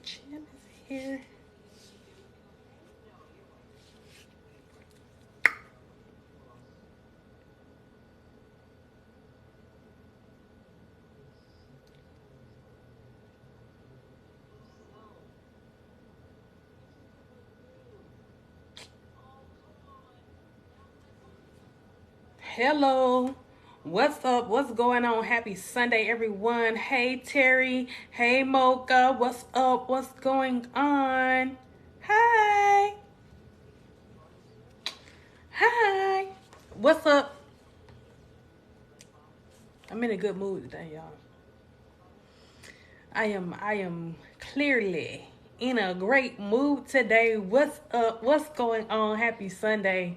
Jim is here. Hello. What's up? What's going on? Happy Sunday, everyone. Hey, Terry. Hey, Mocha. What's up? What's going on? Hi. Hi. What's up? I'm in a good mood today, y'all. I am clearly in a great mood today. What's up? What's going on? Happy Sunday.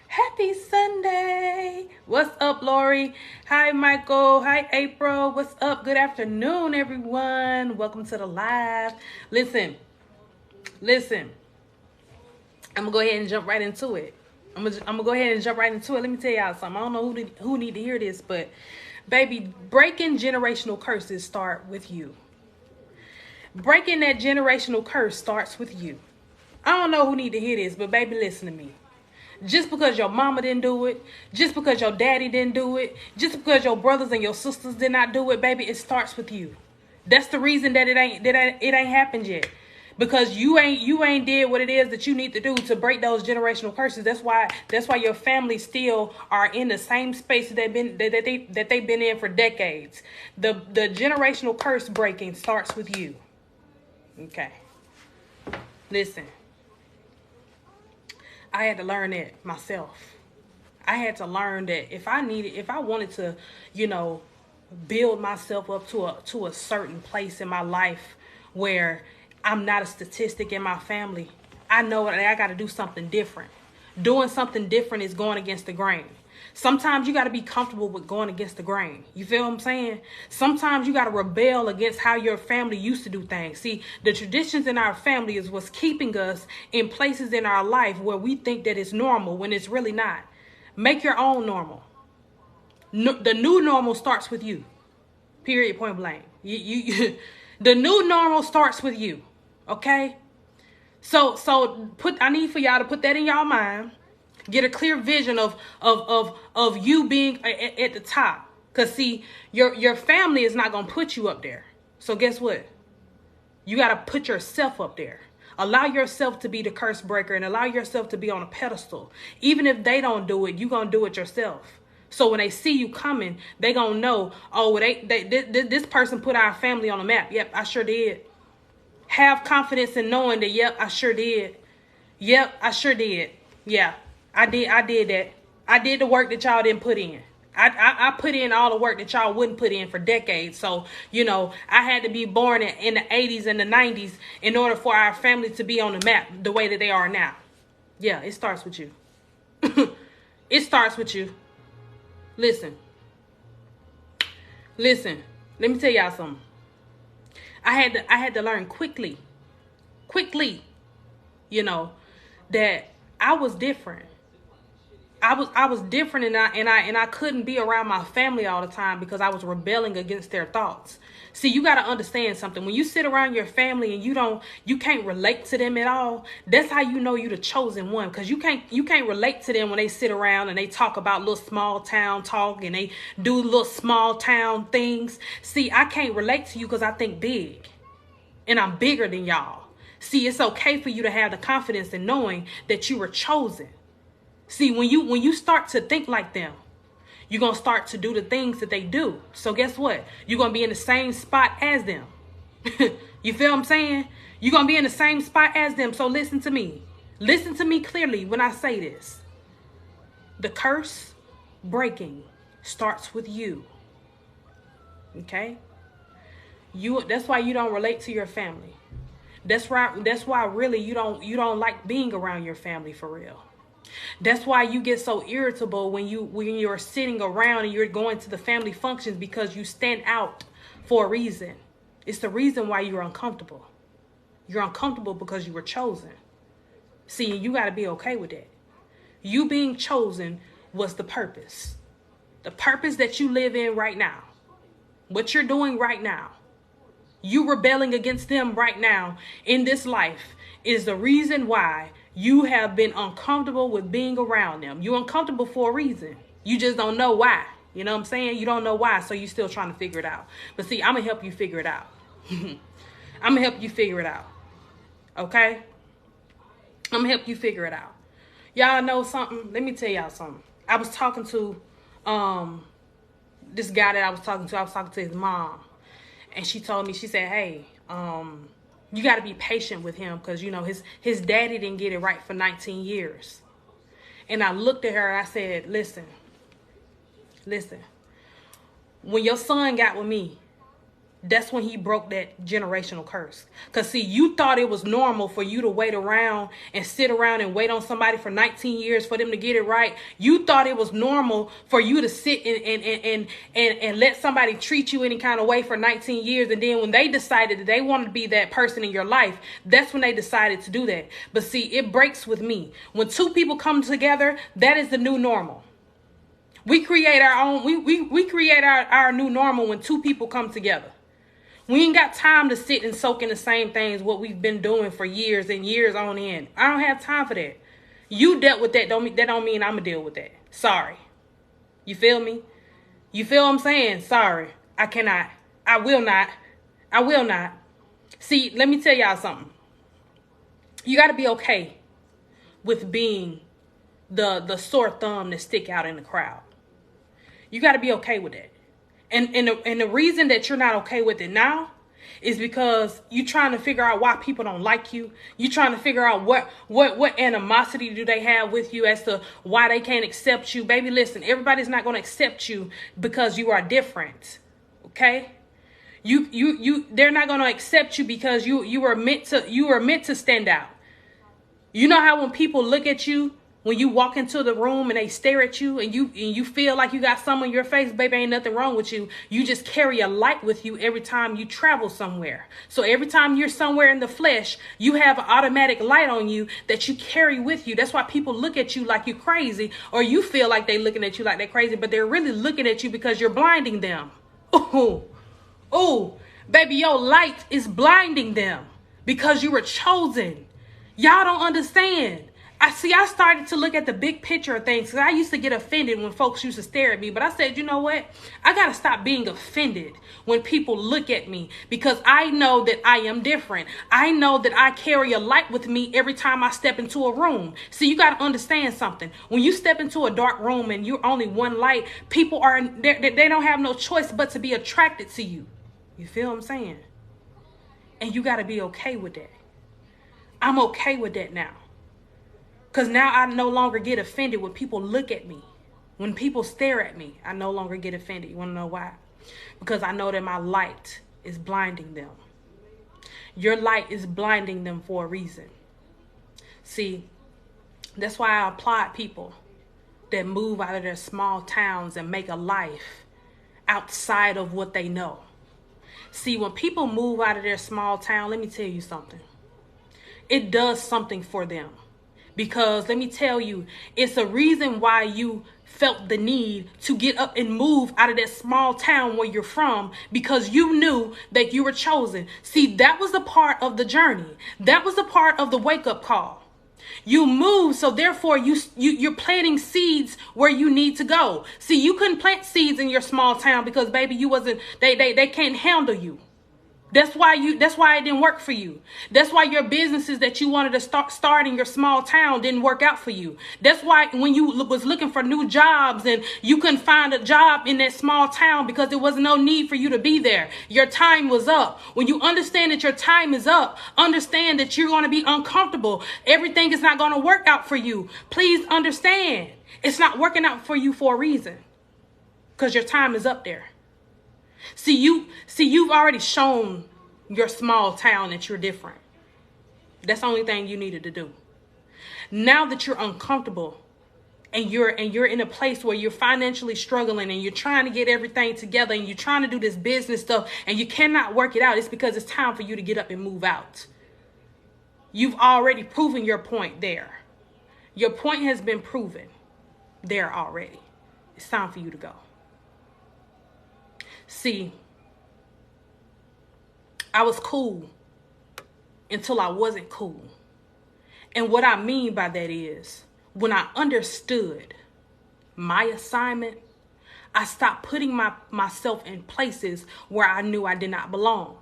Happy Sunday. What's up, Lori? Hi, Michael. Hi, April. What's up? Good afternoon, everyone. Welcome to the live. Listen. I'm going to go ahead and jump right into it. I'm gonna go ahead and jump right into it. Let me tell y'all something. I don't know who need to hear this, but baby, breaking generational curses start with you. Breaking that generational curse starts with you. I don't know who need to hear this, but baby, listen to me. Just because your mama didn't do it, just because your daddy didn't do it, just because your brothers and your sisters did not do it, baby, it starts with you. That's the reason that it ain't happened yet. Because you ain't did what it is that you need to do to break those generational curses. That's why your family still are in the same space that they've been in for decades. The generational curse breaking starts with you. Okay. Listen. I had to learn that myself. I had to learn that if I wanted to, build myself up to a certain place in my life where I'm not a statistic in my family, I know that I got to do something different. Doing something different is going against the grain. Sometimes you got to be comfortable with going against the grain. You feel what I'm saying? Sometimes you got to rebel against how your family used to do things. See, the traditions in our family is what's keeping us in places in our life where we think that it's normal when it's really not. Make your own normal. The new normal starts with you. Period, point blank. The new normal starts with you. Okay? So I need for y'all to put that in y'all mind. Get a clear vision of you being at the top. Because, see, your family is not going to put you up there. So guess what? You got to put yourself up there. Allow yourself to be the curse breaker and allow yourself to be on a pedestal. Even if they don't do it, you're going to do it yourself. So when they see you coming, they going to know, oh, this person put our family on the map. Yep, I sure did. Have confidence in knowing that, yep, I sure did. Yep, I sure did. Yeah. I did that. I did the work that y'all didn't put in. I put in all the work that y'all wouldn't put in for decades. So, I had to be born in the 80s and the 90s in order for our family to be on the map the way that they are now. Yeah, it starts with you. It starts with you. Listen. Let me tell y'all something. I had to learn quickly, that I was different. I was different and I couldn't be around my family all the time because I was rebelling against their thoughts. See, you got to understand something. When you sit around your family and you can't relate to them at all, that's how you know you're the chosen one, because you can't relate to them when they sit around and they talk about little small town talk and they do little small town things. See, I can't relate to you because I think big and I'm bigger than y'all. See, it's okay for you to have the confidence in knowing that you were chosen. See, when you start to think like them, you're going to start to do the things that they do. So guess what? You're going to be in the same spot as them. You feel what I'm saying? You're going to be in the same spot as them. So listen to me. Listen to me clearly when I say this. The curse breaking starts with you. Okay? That's why you don't relate to your family. That's why really you don't like being around your family for real. That's why you get so irritable when you're sitting around and you're going to the family functions, because you stand out for a reason. It's the reason why you're uncomfortable. You're uncomfortable because you were chosen. See, you got to be okay with that. You being chosen was the purpose. The purpose that you live in right now. What you're doing right now. You rebelling against them right now in this life is the reason why you have been uncomfortable with being around them. You're uncomfortable for a reason. You just don't know why. You know what I'm saying? You don't know why, so you're still trying to figure it out. But see, I'm going to help you figure it out. I'm going to help you figure it out. Okay? I'm going to help you figure it out. Y'all know something? Let me tell y'all something. I was talking to this guy that I was talking to his mom. And she told me, she said, hey, you got to be patient with him because, you know, his daddy didn't get it right for 19 years. And I looked at her and I said, listen, when your son got with me, that's when he broke that generational curse. Because, see, you thought it was normal for you to wait around and sit around and wait on somebody for 19 years for them to get it right. You thought it was normal for you to sit and let somebody treat you any kind of way for 19 years. And then when they decided that they wanted to be that person in your life, that's when they decided to do that. But, see, it breaks with me. When two people come together, that is the new normal. We create our own, we create our new normal when two people come together. We ain't got time to sit and soak in the same things what we've been doing for years and years on end. I don't have time for that. You dealt with that. That don't mean I'm going to deal with that. Sorry. You feel me? You feel what I'm saying? Sorry. I cannot. I will not. I will not. See, let me tell y'all something. You got to be okay with being the sore thumb that stick out in the crowd. You got to be okay with that. And the reason that you're not okay with it now is because you're trying to figure out why people don't like you. You're trying to figure out what animosity do they have with you as to why they can't accept you. Baby, listen, everybody's not going to accept you because you are different. Okay? They're not going to accept you because you were meant to stand out. You know how when people look at you, when you walk into the room and they stare at you and you feel like you got something on your face, baby, ain't nothing wrong with you. You just carry a light with you every time you travel somewhere. So every time you're somewhere in the flesh, you have an automatic light on you that you carry with you. That's why people look at you like you're crazy, or you feel like they're looking at you like they're crazy, but they're really looking at you because you're blinding them. Oh, baby, your light is blinding them because you were chosen. Y'all don't understand. I started to look at the big picture of things because I used to get offended when folks used to stare at me. But I said, you know what? I got to stop being offended when people look at me because I know that I am different. I know that I carry a light with me every time I step into a room. See, you got to understand something. When you step into a dark room and you're only one light, people they don't have no choice but to be attracted to you. You feel what I'm saying? And you got to be okay with that. I'm okay with that now. Because now I no longer get offended when people look at me. When people stare at me, I no longer get offended. You want to know why? Because I know that my light is blinding them. Your light is blinding them for a reason. See, that's why I applaud people that move out of their small towns and make a life outside of what they know. See, when people move out of their small town, let me tell you something. It does something for them. Because let me tell you, it's a reason why you felt the need to get up and move out of that small town where you're from, because you knew that you were chosen. See, that was a part of the journey. That was a part of the wake-up call. You moved, so therefore you're planting seeds where you need to go. See, you couldn't plant seeds in your small town because, baby, you wasn't. They can't handle you. That's why it didn't work for you. That's why your businesses that you wanted to start in your small town didn't work out for you. That's why when you was looking for new jobs and you couldn't find a job in that small town because there was no need for you to be there. Your time was up. When you understand that your time is up, understand that you're going to be uncomfortable. Everything is not going to work out for you. Please understand. It's not working out for you for a reason, because your time is up there. See, you've already shown your small town that you're different. That's the only thing you needed to do. Now that you're uncomfortable and you're in a place where you're financially struggling and you're trying to get everything together and you're trying to do this business stuff and you cannot work it out, it's because it's time for you to get up and move out. You've already proven your point there. Your point has been proven there already. It's time for you to go. See, I was cool until I wasn't cool. And what I mean by that is when I understood my assignment, I stopped putting myself in places where I knew I did not belong.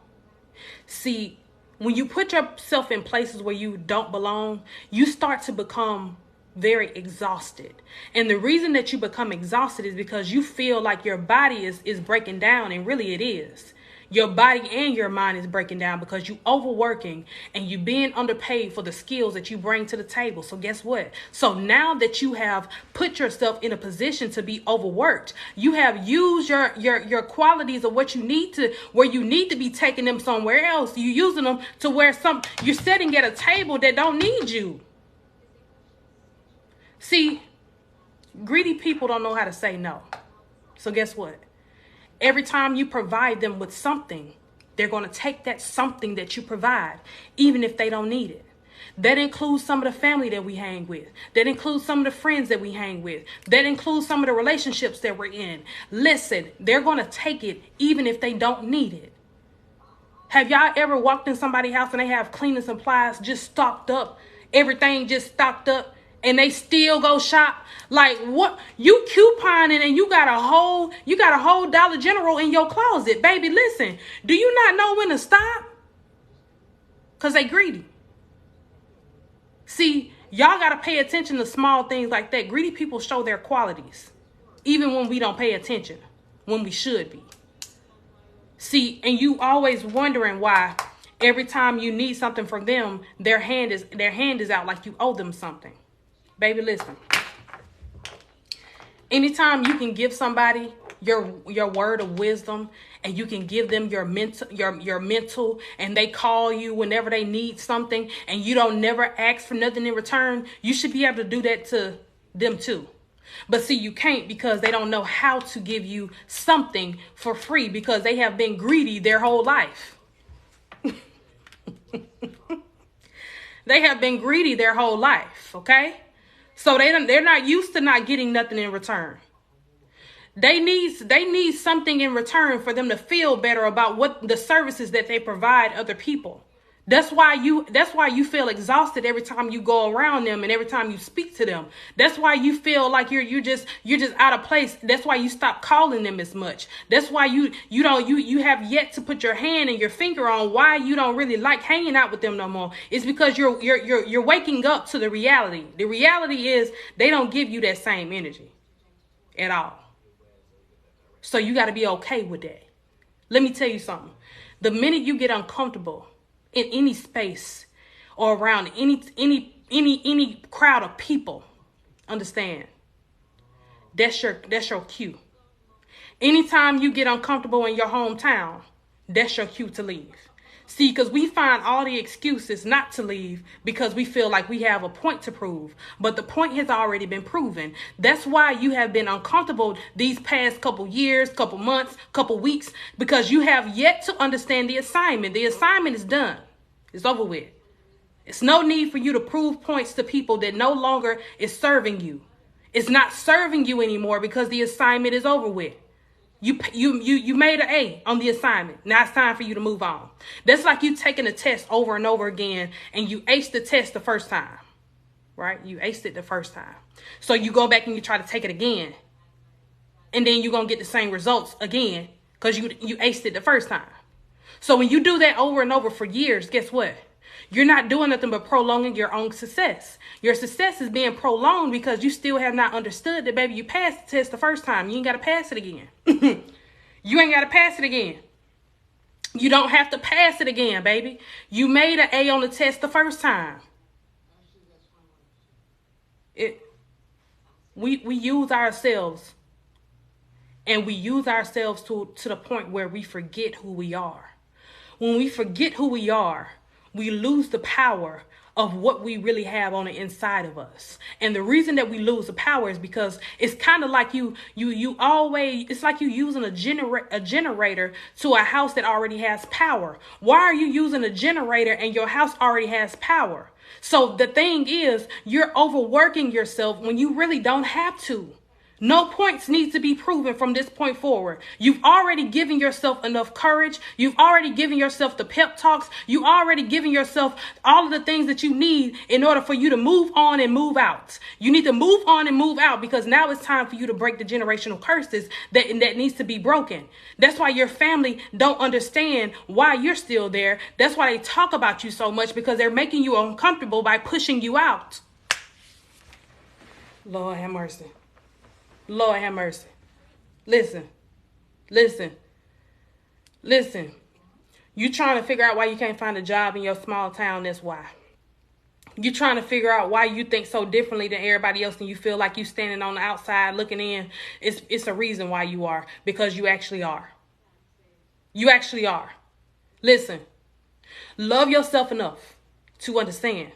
See, when you put yourself in places where you don't belong, you start to become very exhausted. And the reason that you become exhausted is because you feel like your body is breaking down, and really it is. Your body and your mind is breaking down because you overworking and you being underpaid for the skills that you bring to the table. So guess what? So now that you have put yourself in a position to be overworked, you have used your qualities of what you need to, where you need to be taking them somewhere else. You using them to where you're sitting at a table that don't need you. See, greedy people don't know how to say no. So guess what? Every time you provide them with something, they're going to take that something that you provide, even if they don't need it. That includes some of the family that we hang with. That includes some of the friends that we hang with. That includes some of the relationships that we're in. Listen, they're going to take it even if they don't need it. Have y'all ever walked in somebody's house and they have cleaning supplies just stocked up? Everything just stocked up. And they still go shop? Like, what? You couponing and you got a whole Dollar General in your closet. Baby, listen, do you not know when to stop? Because they greedy. See, y'all got to pay attention to small things like that. Greedy people show their qualities, even when we don't pay attention, when we should be. See, and you always wondering why every time you need something from them, their hand is out like you owe them something. Baby, listen. Anytime you can give somebody your word of wisdom, and you can give them your mental, and they call you whenever they need something, and you don't never ask for nothing in return, you should be able to do that to them too. But see, you can't, because they don't know how to give you something for free, because they have been greedy their whole life. They have been greedy their whole life, okay? So they're not used to not getting nothing in return. They need something in return for them to feel better about what the services that they provide other people. That's why you feel exhausted every time you go around them and every time you speak to them. That's why you feel like you're just out of place. That's why you stop calling them as much. That's why you have yet to put your hand and your finger on why you don't really like hanging out with them no more. It's because you're waking up to the reality. The reality is they don't give you that same energy at all. So you got to be okay with that. Let me tell you something. The minute you get uncomfortable in any space or around any crowd of people, understand, that's your cue. Anytime you get uncomfortable in your hometown, that's your cue to leave. See, because we find all the excuses not to leave because we feel like we have a point to prove. But the point has already been proven. That's why you have been uncomfortable these past couple years, couple months, couple weeks, because you have yet to understand the assignment. The assignment is done. It's over with. It's no need for you to prove points to people that no longer is serving you. It's not serving you anymore because the assignment is over with. You made an A on the assignment. Now it's time for you to move on. That's like you taking a test over and over again and you aced the test the first time, right? You aced it the first time. So you go back and you try to take it again. And then you're going to get the same results again because you aced it the first time. So when you do that over and over for years, guess what? You're not doing nothing but prolonging your own success. Your success is being prolonged because you still have not understood that, baby, you passed the test the first time. You ain't got to pass it again. You ain't got to pass it again. You don't have to pass it again, baby. You made an A on the test the first time. We use ourselves, and we use ourselves to the point where we forget who we are. When we forget who we are, we lose the power of what we really have on the inside of us. And the reason that we lose the power is because it's kind of like it's like you using a generator to a house that already has power. Why are you using a generator and your house already has power? So the thing is, you're overworking yourself when you really don't have to. No points need to be proven from this point forward. You've already given yourself enough courage. You've already given yourself the pep talks. You already given yourself all of the things that you need in order for you to move on and move out. You need to move on and move out because now it's time for you to break the generational curses that needs to be broken. That's why your family don't understand why you're still there. That's why they talk about you so much, because they're making you uncomfortable by pushing you out. Lord have mercy. Lord have mercy. Listen. You trying to figure out why you can't find a job in your small town, that's why. You trying to figure out why you think so differently than everybody else and you feel like you standing on the outside looking in. It's a reason why you are, because you actually are. You actually are. Listen. Love yourself enough to understand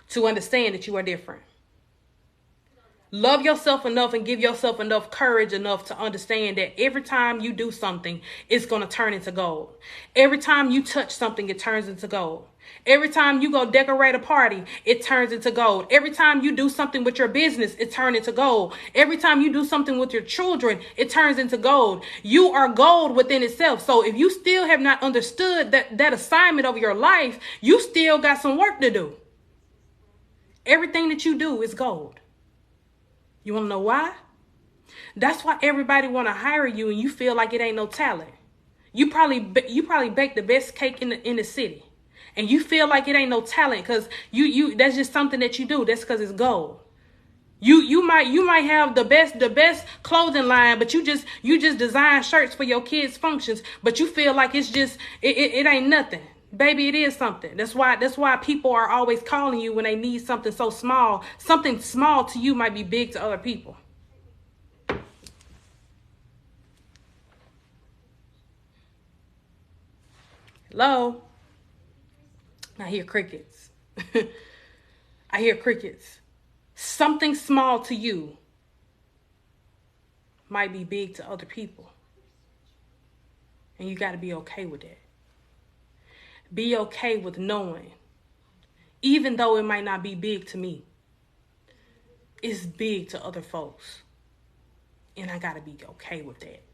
that you are different. Love yourself enough and give yourself enough courage enough to understand that every time you do something, it's going to turn into gold. Every time you touch something, it turns into gold. Every time you go decorate a party, it turns into gold. Every time you do something with your business, it turns into gold. Every time you do something with your children, it turns into gold. You are gold within itself. So if you still have not understood that assignment of your life, you still got some work to do. Everything that you do is gold. You want to know why? That's why everybody want to hire you and you feel like it ain't no talent. You probably bake the best cake in the city. And you feel like it ain't no talent because you that's just something that you do. That's because it's gold. You might have the best clothing line, but you just design shirts for your kids' functions, but you feel like it's just it ain't nothing. Baby, it is something. That's why people are always calling you when they need something so small. Something small to you might be big to other people. Hello? I hear crickets. I hear crickets. Something small to you might be big to other people. And you got to be okay with that. Be okay with knowing, even though it might not be big to me, it's big to other folks. And I got to be okay with that.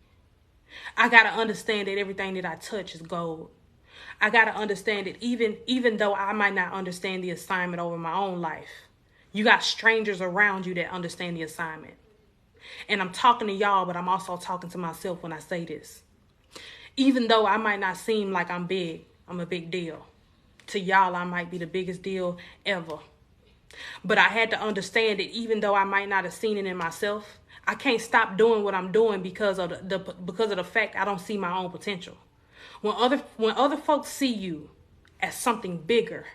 I got to understand that everything that I touch is gold. I got to understand that even though I might not understand the assignment over my own life, you got strangers around you that understand the assignment. And I'm talking to y'all, but I'm also talking to myself when I say this. Even though I might not seem like I'm big, I'm a big deal. To y'all, I might be the biggest deal ever. But I had to understand that even though I might not have seen it in myself, I can't stop doing what I'm doing because of the fact I don't see my own potential. When other folks see you as something bigger,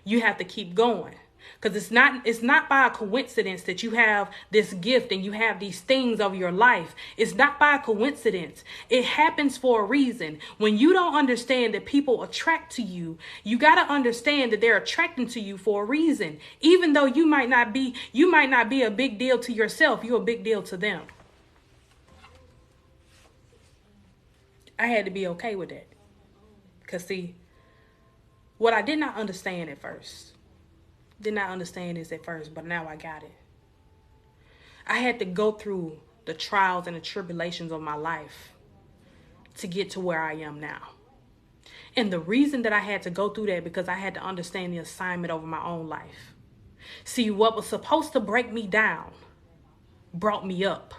you have to keep going. Because it's not by a coincidence that you have this gift and you have these things of your life. It's not by a coincidence. It happens for a reason. When you don't understand that people attract to you, you got to understand that they're attracting to you for a reason. Even though you might not be a big deal to yourself, you're a big deal to them. I had to be okay with that. Because see, what I did not understand at first, but now I got it. I had to go through the trials and the tribulations of my life to get to where I am now. And the reason that I had to go through that, because I had to understand the assignment over my own life. See, what was supposed to break me down brought me up.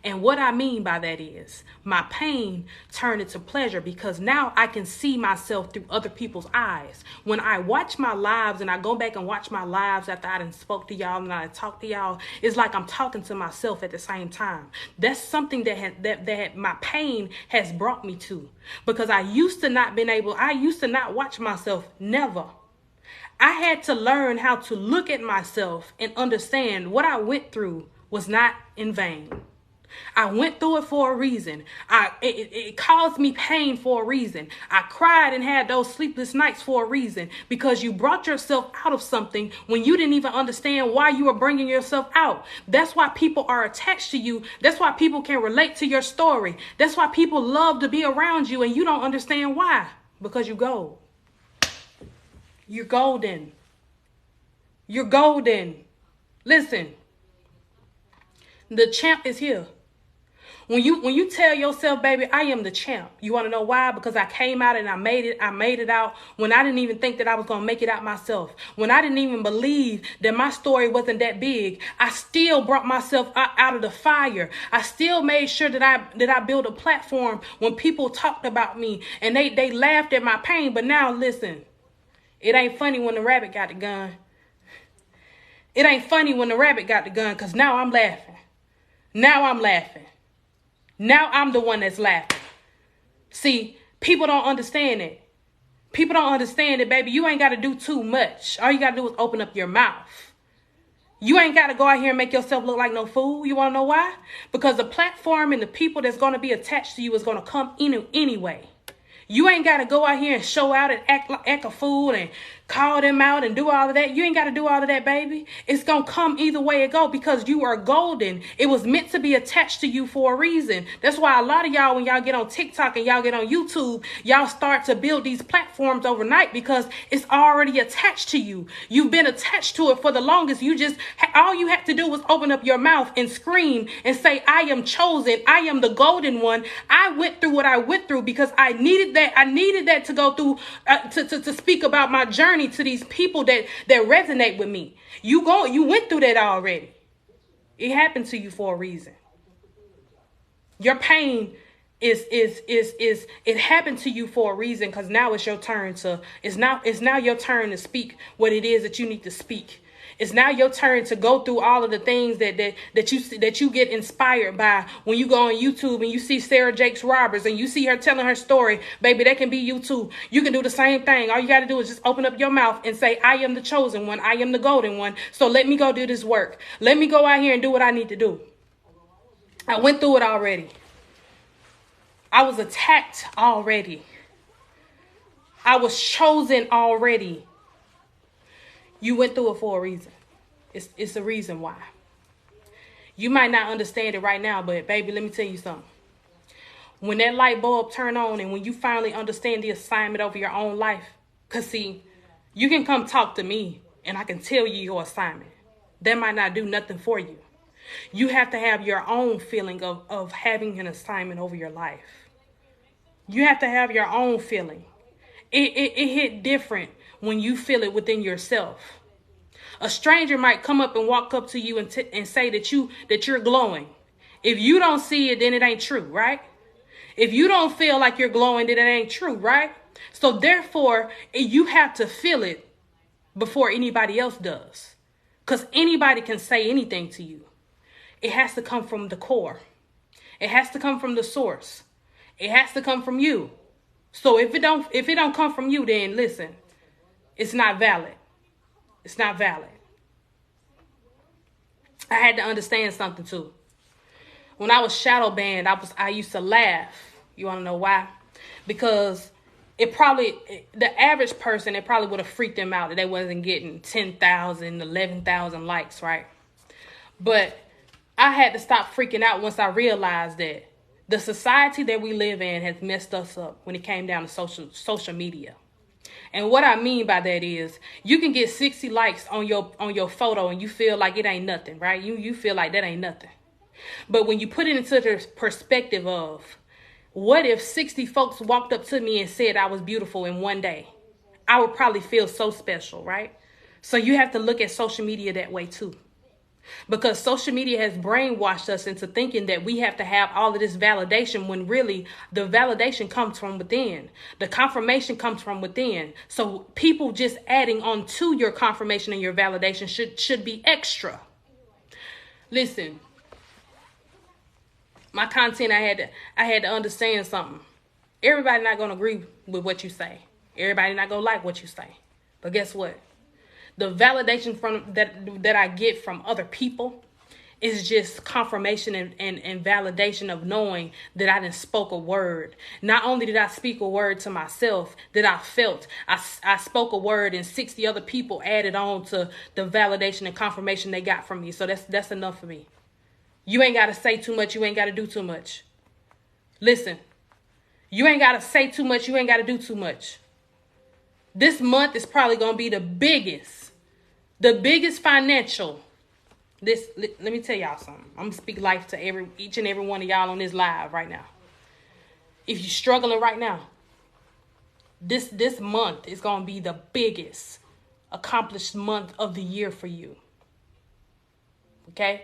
And what I mean by that is my pain turned into pleasure, because now I can see myself through other people's eyes. When I watch my lives and I go back and watch my lives after I done spoke to y'all and I talked to y'all, it's like I'm talking to myself at the same time. That's something that my pain has brought me to, because I used to not watch myself. Never. I had to learn how to look at myself and understand what I went through was not in vain. I went through it for a reason. It caused me pain for a reason. I cried and had those sleepless nights for a reason, because you brought yourself out of something when you didn't even understand why you were bringing yourself out. That's why people are attached to you. That's why people can relate to your story. That's why people love to be around you, and you don't understand why. Because you're gold. You're golden. You're golden. Listen. The champ is here. When you tell yourself, baby, I am the champ. You want to know why? Because I came out and I made it out when I didn't even think that I was going to make it out myself. When I didn't even believe that my story wasn't that big, I still brought myself out of the fire. I still made sure that I built a platform when people talked about me and they laughed at my pain. But now listen, it ain't funny when the rabbit got the gun. It ain't funny when the rabbit got the gun, because now I'm laughing. Now I'm laughing. Now I'm the one that's laughing. See, people don't understand it. People don't understand it, baby. You ain't got to do too much. All you got to do is open up your mouth. You ain't got to go out here and make yourself look like no fool. You want to know why? Because the platform and the people that's going to be attached to you is going to come in anyway. You ain't got to go out here and show out and act a fool and call them out and do all of that. You ain't got to do all of that, baby. It's going to come either way it go, because you are golden. It was meant to be attached to you for a reason. That's why a lot of y'all, when y'all get on TikTok and y'all get on YouTube, y'all start to build these platforms overnight because it's already attached to you. You've been attached to it for the longest. All you had to do was open up your mouth and scream and say, I am chosen. I am the golden one. I went through what I went through because I needed that. I needed that to go through, to speak about my journey to these people that resonate with me. You went through that already. It happened to you for a reason. Your pain it happened to you for a reason, because now it's your turn it's now your turn to speak what it is that you need to speak. It's now your turn to go through all of the things that you get inspired by when you go on YouTube and you see Sarah Jakes Roberts and you see her telling her story. Baby, that can be you too. You can do the same thing. All you got to do is just open up your mouth and say, I am the chosen one. I am the golden one. So let me go do this work. Let me go out here and do what I need to do. I went through it already. I was attacked already. I was chosen already. You went through it for a reason. It's a reason why. You might not understand it right now, but baby, let me tell you something. When that light bulb turn on and when you finally understand the assignment over your own life, because see, you can come talk to me and I can tell you your assignment. That might not do nothing for you. You have to have your own feeling of having an assignment over your life. You have to have your own feeling. It hit different when you feel it within yourself. A stranger might come up and walk up to you and say that you're glowing. If you don't see it, then it ain't true, right? If you don't feel like you're glowing, then it ain't true, right? So therefore, you have to feel it before anybody else does. Because anybody can say anything to you. It has to come from the core. It has to come from the source. It has to come from you. So if it don't come from you, then listen, it's not valid. It's not valid. I had to understand something too. When I was shadow banned, I used to laugh. You want to know why? Because the average person, it probably would have freaked them out that they wasn't getting 10,000, 11,000 likes, right? But I had to stop freaking out once I realized that the society that we live in has messed us up when it came down to social media. And what I mean by that is you can get 60 likes on your photo and you feel like it ain't nothing, right? You feel like that ain't nothing. But when you put it into the perspective of what if 60 folks walked up to me and said I was beautiful in one day, I would probably feel so special, right? So you have to look at social media that way too. Because social media has brainwashed us into thinking that we have to have all of this validation when really the validation comes from within. The confirmation comes from within. So people just adding on to your confirmation and your validation should be extra. Listen, my content, I had to understand something. Everybody not going to agree with what you say. Everybody not going to like what you say. But guess what? The validation from that I get from other people is just confirmation and validation of knowing that I done spoke a word. Not only did I speak a word to myself that I felt, I spoke a word and 60 other people added on to the validation and confirmation they got from me. So that's enough for me. You ain't got to say too much. You ain't got to do too much. Listen, you ain't got to say too much. You ain't got to do too much. This month is probably going to be the biggest financial Let me tell y'all something. I'm gonna speak life to each and every one of y'all on this live right now. If you're struggling right now, this month is gonna be the biggest accomplished month of the year for you. Okay?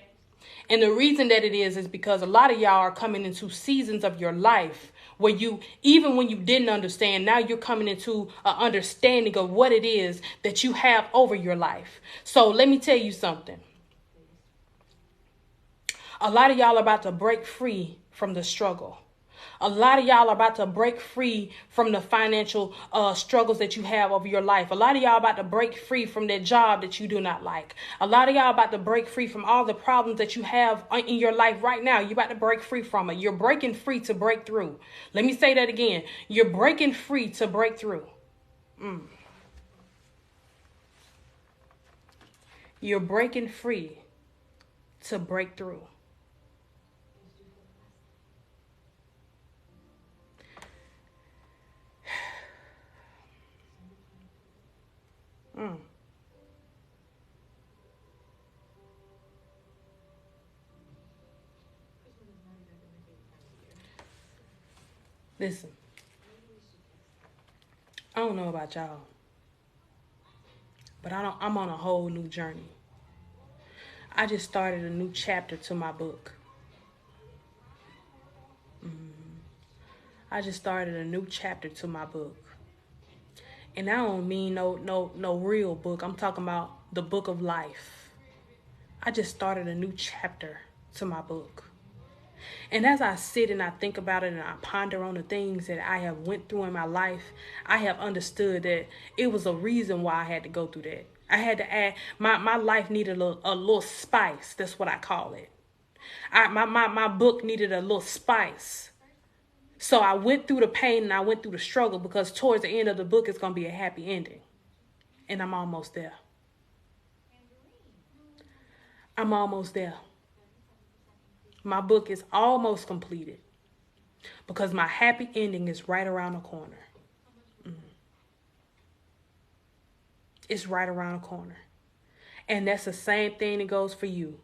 And the reason that it is because a lot of y'all are coming into seasons of your life where you, even when you didn't understand, now you're coming into an understanding of what it is that you have over your life. So let me tell you something. A lot of y'all are about to break free from the struggle. A lot of y'all are about to break free from the financial struggles that you have over your life. A lot of y'all about to break free from that job that you do not like. A lot of y'all about to break free from all the problems that you have in your life right now. You're about to break free from it. You're breaking free to break through. Let me say that again. You're breaking free to break through. You're breaking free to break through. Listen, I don't know about y'all, but I'm on a whole new journey. I just started a new chapter to my book. I just started a new chapter to my book. And I don't mean no real book. I'm talking about the book of life. I just started a new chapter to my book. And as I sit and I think about it and I ponder on the things that I have went through in my life, I have understood that it was a reason why I had to go through that. I had to add, my life needed a little spice. That's what I call it. My book needed a little spice. So I went through the pain and I went through the struggle because towards the end of the book, it's going to be a happy ending. And I'm almost there. I'm almost there. My book is almost completed because my happy ending is right around the corner. It's right around the corner. And that's the same thing that goes for you.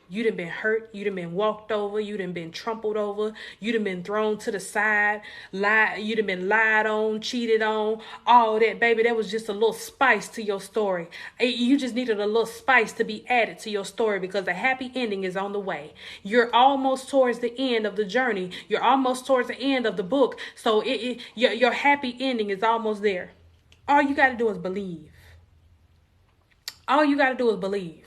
You done been hurt. You done been walked over. You done been trampled over. You done been thrown to the side. You done been lied on, cheated on. All that, baby, that was just a little spice to your story. You just needed a little spice to be added to your story because the happy ending is on the way. You're almost towards the end of the journey. You're almost towards the end of the book. So your happy ending is almost there. All you got to do is believe. All you got to do is believe.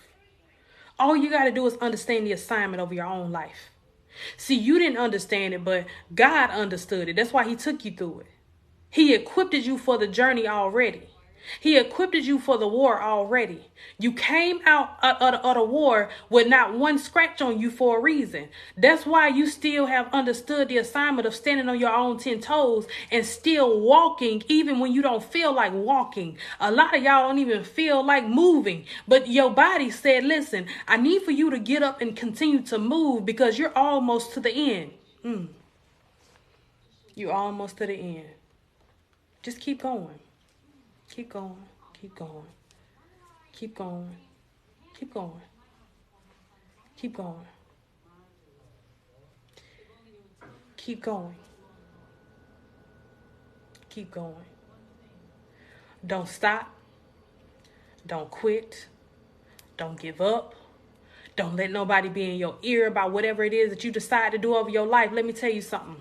All you got to do is understand the assignment of your own life. See, you didn't understand it, but God understood it. That's why he took you through it. He equipped you for the journey already. He equipped you for the war already. You came out of the war with not one scratch on you for a reason. That's why you still have understood the assignment of standing on your own 10 toes and still walking even when you don't feel like walking. A lot of y'all don't even feel like moving. But your body said, listen, I need for you to get up and continue to move because you're almost to the end. You're almost to the end. Just keep going. Keep going, keep going, keep going, keep going, keep going, keep going, keep going. Don't stop. Don't quit. Don't give up. Don't let nobody be in your ear about whatever it is that you decide to do over your life. Let me tell you something.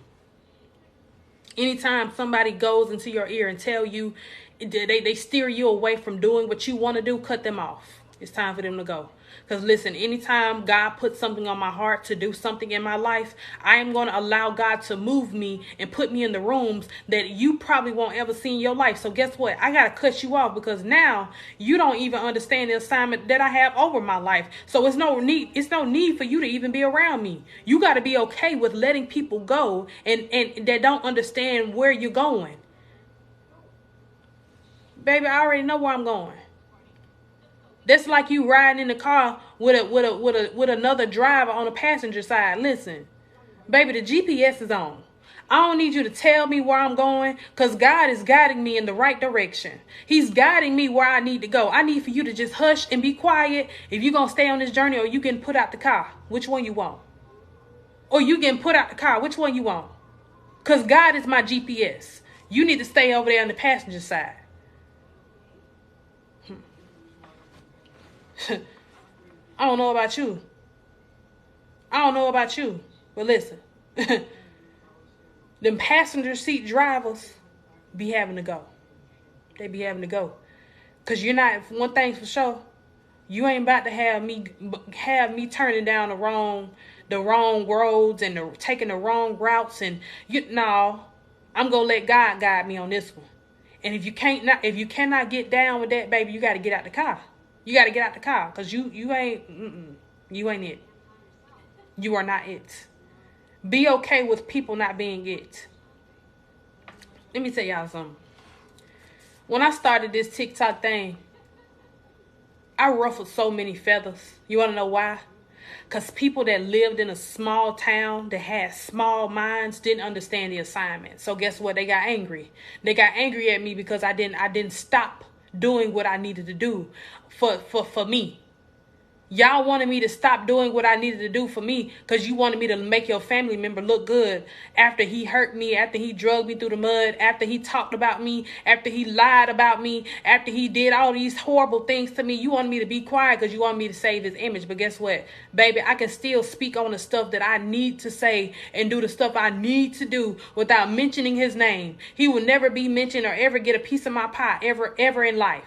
Anytime somebody goes into your ear and tell you, they steer you away from doing what you want to do, cut them off. It's time for them to go. Because listen, anytime God puts something on my heart to do something in my life, I am going to allow God to move me and put me in the rooms that you probably won't ever see in your life. So guess what? I got to cut you off because now you don't even understand the assignment that I have over my life. So it's no need for you to even be around me. You got to be okay with letting people go and that don't understand where you're going. Baby, I already know where I'm going. That's like you riding in the car with another driver on the passenger side. Listen, baby, the GPS is on. I don't need you to tell me where I'm going, because God is guiding me in the right direction. He's guiding me where I need to go. I need for you to just hush and be quiet if you're going to stay on this journey, or you can put out the car. Which one you want? Or you can put out the car. Which one you want? Because God is my GPS. You need to stay over there on the passenger side. I don't know about you. But listen. Them passenger seat drivers be having to go. They be having to go. Because you're not, one thing's for sure, you ain't about to have me turning down the wrong roads and taking the wrong routes. And no, I'm going to let God guide me on this one. And if you cannot get down with that, baby, you got to get out the car. You got to get out the car, because you ain't it. You are not it. Be okay with people not being it. Let me tell y'all something. When I started this TikTok thing, I ruffled so many feathers. You want to know why? Because people that lived in a small town that had small minds didn't understand the assignment. So guess what? They got angry. They got angry at me because I didn't stop doing what I needed to do for me. Y'all wanted me to stop doing what I needed to do for me because you wanted me to make your family member look good after he hurt me, after he drugged me through the mud, after he talked about me, after he lied about me, after he did all these horrible things to me. You wanted me to be quiet because you wanted me to save his image. But guess what, baby? I can still speak on the stuff that I need to say and do the stuff I need to do without mentioning his name. He will never be mentioned or ever get a piece of my pie ever in life.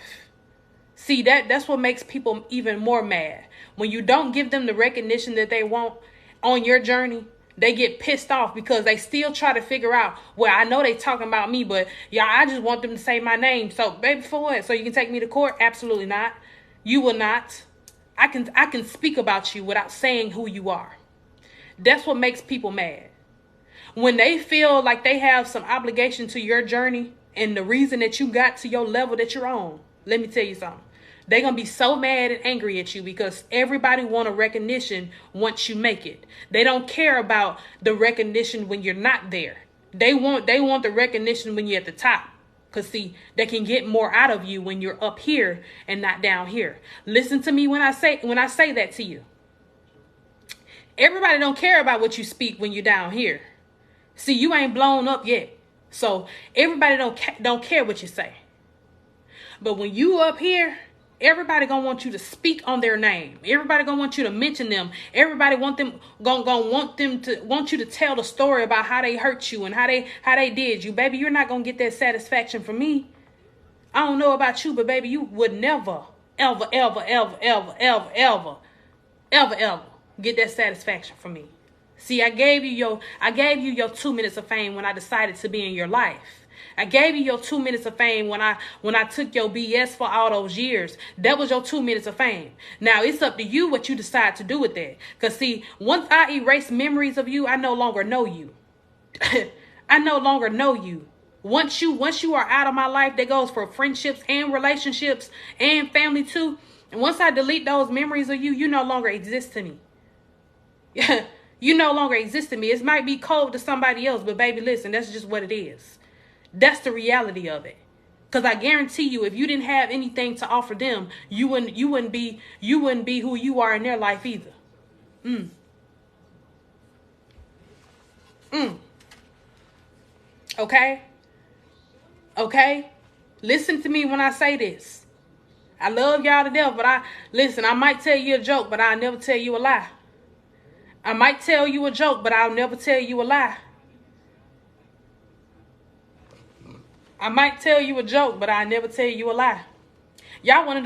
See, that's what makes people even more mad. When you don't give them the recognition that they want on your journey, they get pissed off because they still try to figure out, well, I know they talking about me, but y'all, I just want them to say my name. So, baby, for what? So you can take me to court? Absolutely not. You will not. I can speak about you without saying who you are. That's what makes people mad. When they feel like they have some obligation to your journey and the reason that you got to your level that you're on, let me tell you something. They're going to be so mad and angry at you because everybody want a recognition once you make it. They don't care about the recognition when you're not there. They want the recognition when you're at the top. Because see, they can get more out of you when you're up here and not down here. Listen to me when I say that to you. Everybody don't care about what you speak when you're down here. See, you ain't blown up yet. So everybody don't care what you say. But when you up here, everybody gonna want you to speak on their name. Everybody gonna want you to mention them. Everybody want you to tell the story about how they hurt you and how they did you. Baby, you're not gonna get that satisfaction from me. I don't know about you, but baby, you would never, ever get that satisfaction from me. See, I gave you your 2 minutes of fame when I decided to be in your life. I gave you your 2 minutes of fame when I took your BS for all those years. That was your 2 minutes of fame. Now it's up to you what you decide to do with that. Because see, once I erase memories of you, I no longer know you. I no longer know you. Once you are out of my life, that goes for friendships and relationships and family too. And once I delete those memories of you, you no longer exist to me. You no longer exist to me. It might be cold to somebody else, but baby, listen, that's just what it is. That's the reality of it. Because I guarantee you, if you didn't have anything to offer them, you wouldn't be who you are in their life either. Okay? Listen to me when I say this. I love y'all to death, but I might tell you a joke, but I'll never tell you a lie. I might tell you a joke, but I'll never tell you a lie. I might tell you a joke, but I'll never tell you a lie. Y'all want to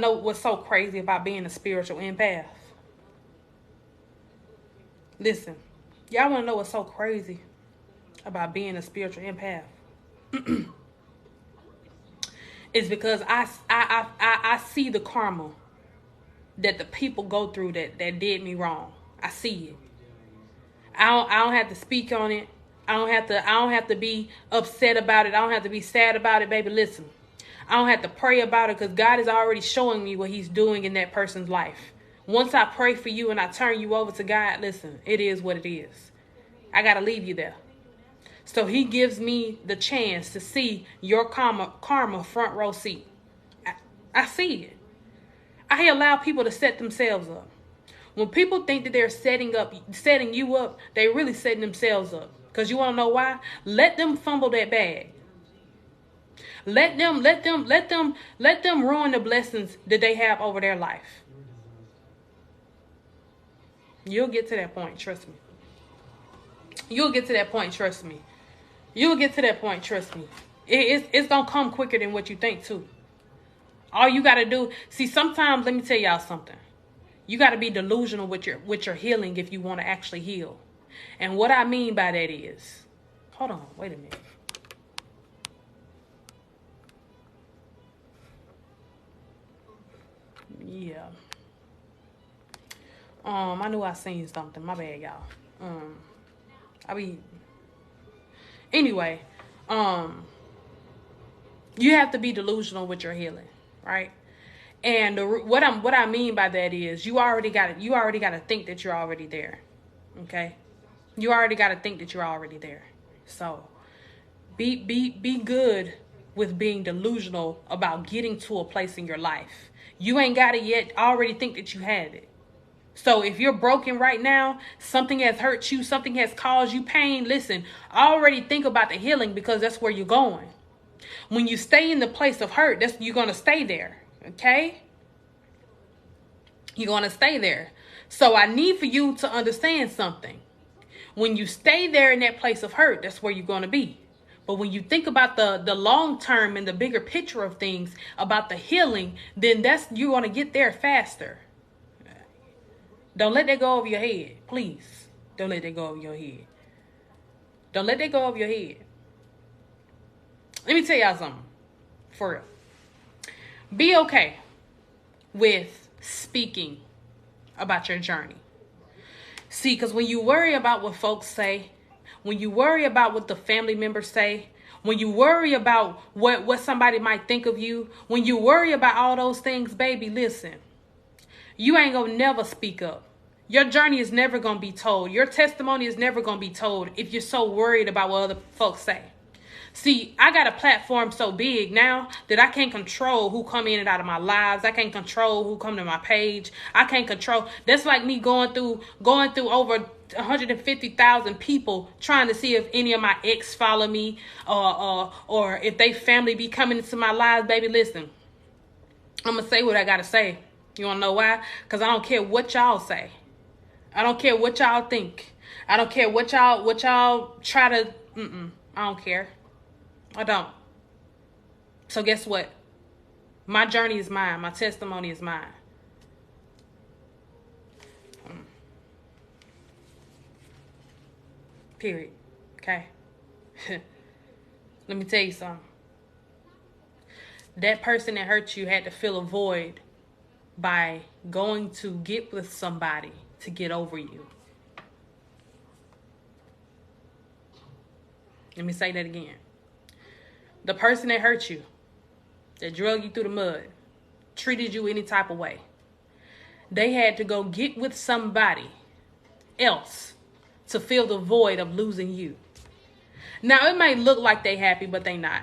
know what's so crazy about being a spiritual empath? Listen, y'all want to know what's so crazy about being a spiritual empath? It's because I see the karma that the people go through that did me wrong. I see it. I don't have to speak on it. I don't have to be upset about it. I don't have to be sad about it, baby. Listen, I don't have to pray about it because God is already showing me what he's doing in that person's life. Once I pray for you and I turn you over to God, listen, it is what it is. I got to leave you there. So he gives me the chance to see your karma front row seat. I see it. I allow people to set themselves up. When people think that they're setting you up, they really setting themselves up. Because you want to know why? Let them fumble that bag. Let them ruin the blessings that they have over their life. You'll get to that point, trust me. You'll get to that point, trust me. You'll get to that point, trust me. It's going to come quicker than what you think, too. All you got to do, see, sometimes, let me tell y'all something. You got to be delusional with your healing if you want to actually heal. And what I mean by that is, hold on, wait a minute. Yeah. I knew I seen something. My bad, y'all. Anyway, you have to be delusional with your healing, right? And what I mean by that is you already got to think that you're already there. Okay? You already got to think that you're already there. So be good with being delusional about getting to a place in your life. You ain't got it yet, already think that you have it. So if you're broken right now, something has hurt you, something has caused you pain, listen, already think about the healing because that's where you're going. When you stay in the place of hurt, you're going to stay there, okay? You're going to stay there. So I need for you to understand something. When you stay there in that place of hurt, that's where you're going to be. But when you think about the long term and the bigger picture of things, about the healing, then you're going to get there faster. Don't let that go over your head. Please. Don't let that go over your head. Don't let that go over your head. Let me tell y'all something. For real. Be okay with speaking about your journey. See, because when you worry about what folks say, when you worry about what the family members say, when you worry about what somebody might think of you, when you worry about all those things, baby, listen. You ain't gonna never speak up. Your journey is never gonna be told. Your testimony is never gonna be told if you're so worried about what other folks say. See, I got a platform so big now that I can't control who come in and out of my lives. I can't control who come to my page. I can't control. That's like me going through over 150,000 people trying to see if any of my ex follow me or if they family be coming into my lives. Baby, listen, I'm going to say what I got to say. You want to know why? Because I don't care what y'all say. I don't care what y'all think. I don't care what y'all try to. I don't care. I don't. So guess what? My journey is mine. My testimony is mine. Period. Okay? Let me tell you something. That person that hurt you had to fill a void by going to get with somebody to get over you. Let me say that again. The person that hurt you, that drug you through the mud, treated you any type of way, they had to go get with somebody else to fill the void of losing you. Now, it may look like they happy, but they not.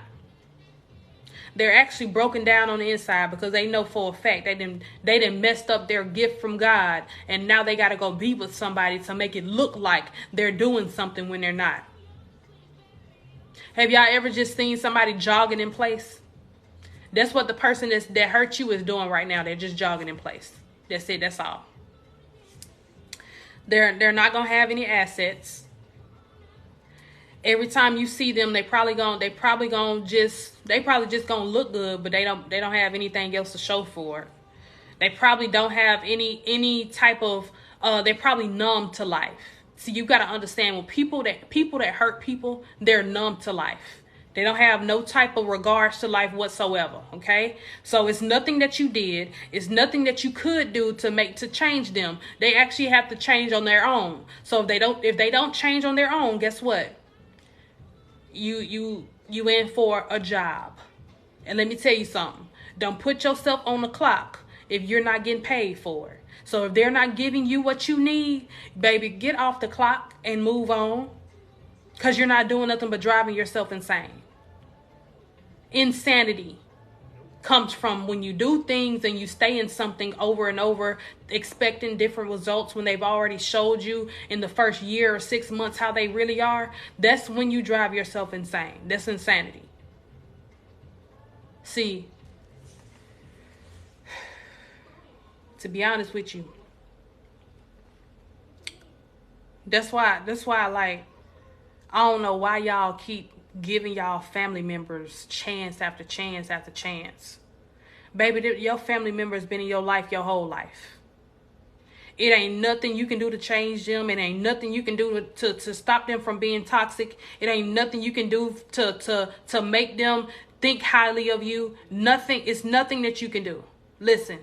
They're actually broken down on the inside because they know for a fact they done messed up their gift from God, and now they got to go be with somebody to make it look like they're doing something when they're not. Have y'all ever just seen somebody jogging in place? That's what the person that hurt you is doing right now. They're just jogging in place. That's it. That's all. They're not gonna have any assets. Every time you see them, they probably just gonna look good, but they don't have anything else to show for it. They probably don't have any type of they're probably numb to life. See, you got to understand, when people that hurt people, they're numb to life. They don't have no type of regards to life whatsoever. Okay, so it's nothing that you did. It's nothing that you could do to change them. They actually have to change on their own. So if they don't change on their own, guess what? You in for a job. And let me tell you something. Don't put yourself on the clock if you're not getting paid for it. So if they're not giving you what you need, baby, get off the clock and move on. Because you're not doing nothing but driving yourself insane. Insanity comes from when you do things and you stay in something over and over, expecting different results when they've already showed you in the first year or 6 months how they really are. That's when you drive yourself insane. That's insanity. See, to be honest with you, that's why I don't know why y'all keep giving y'all family members chance after chance after chance. Baby, your family member has been in your life your whole life. It ain't nothing you can do to change them. It ain't nothing you can do to stop them from being toxic. It ain't nothing you can do to make them think highly of you. Nothing. It's nothing that you can do. Listen.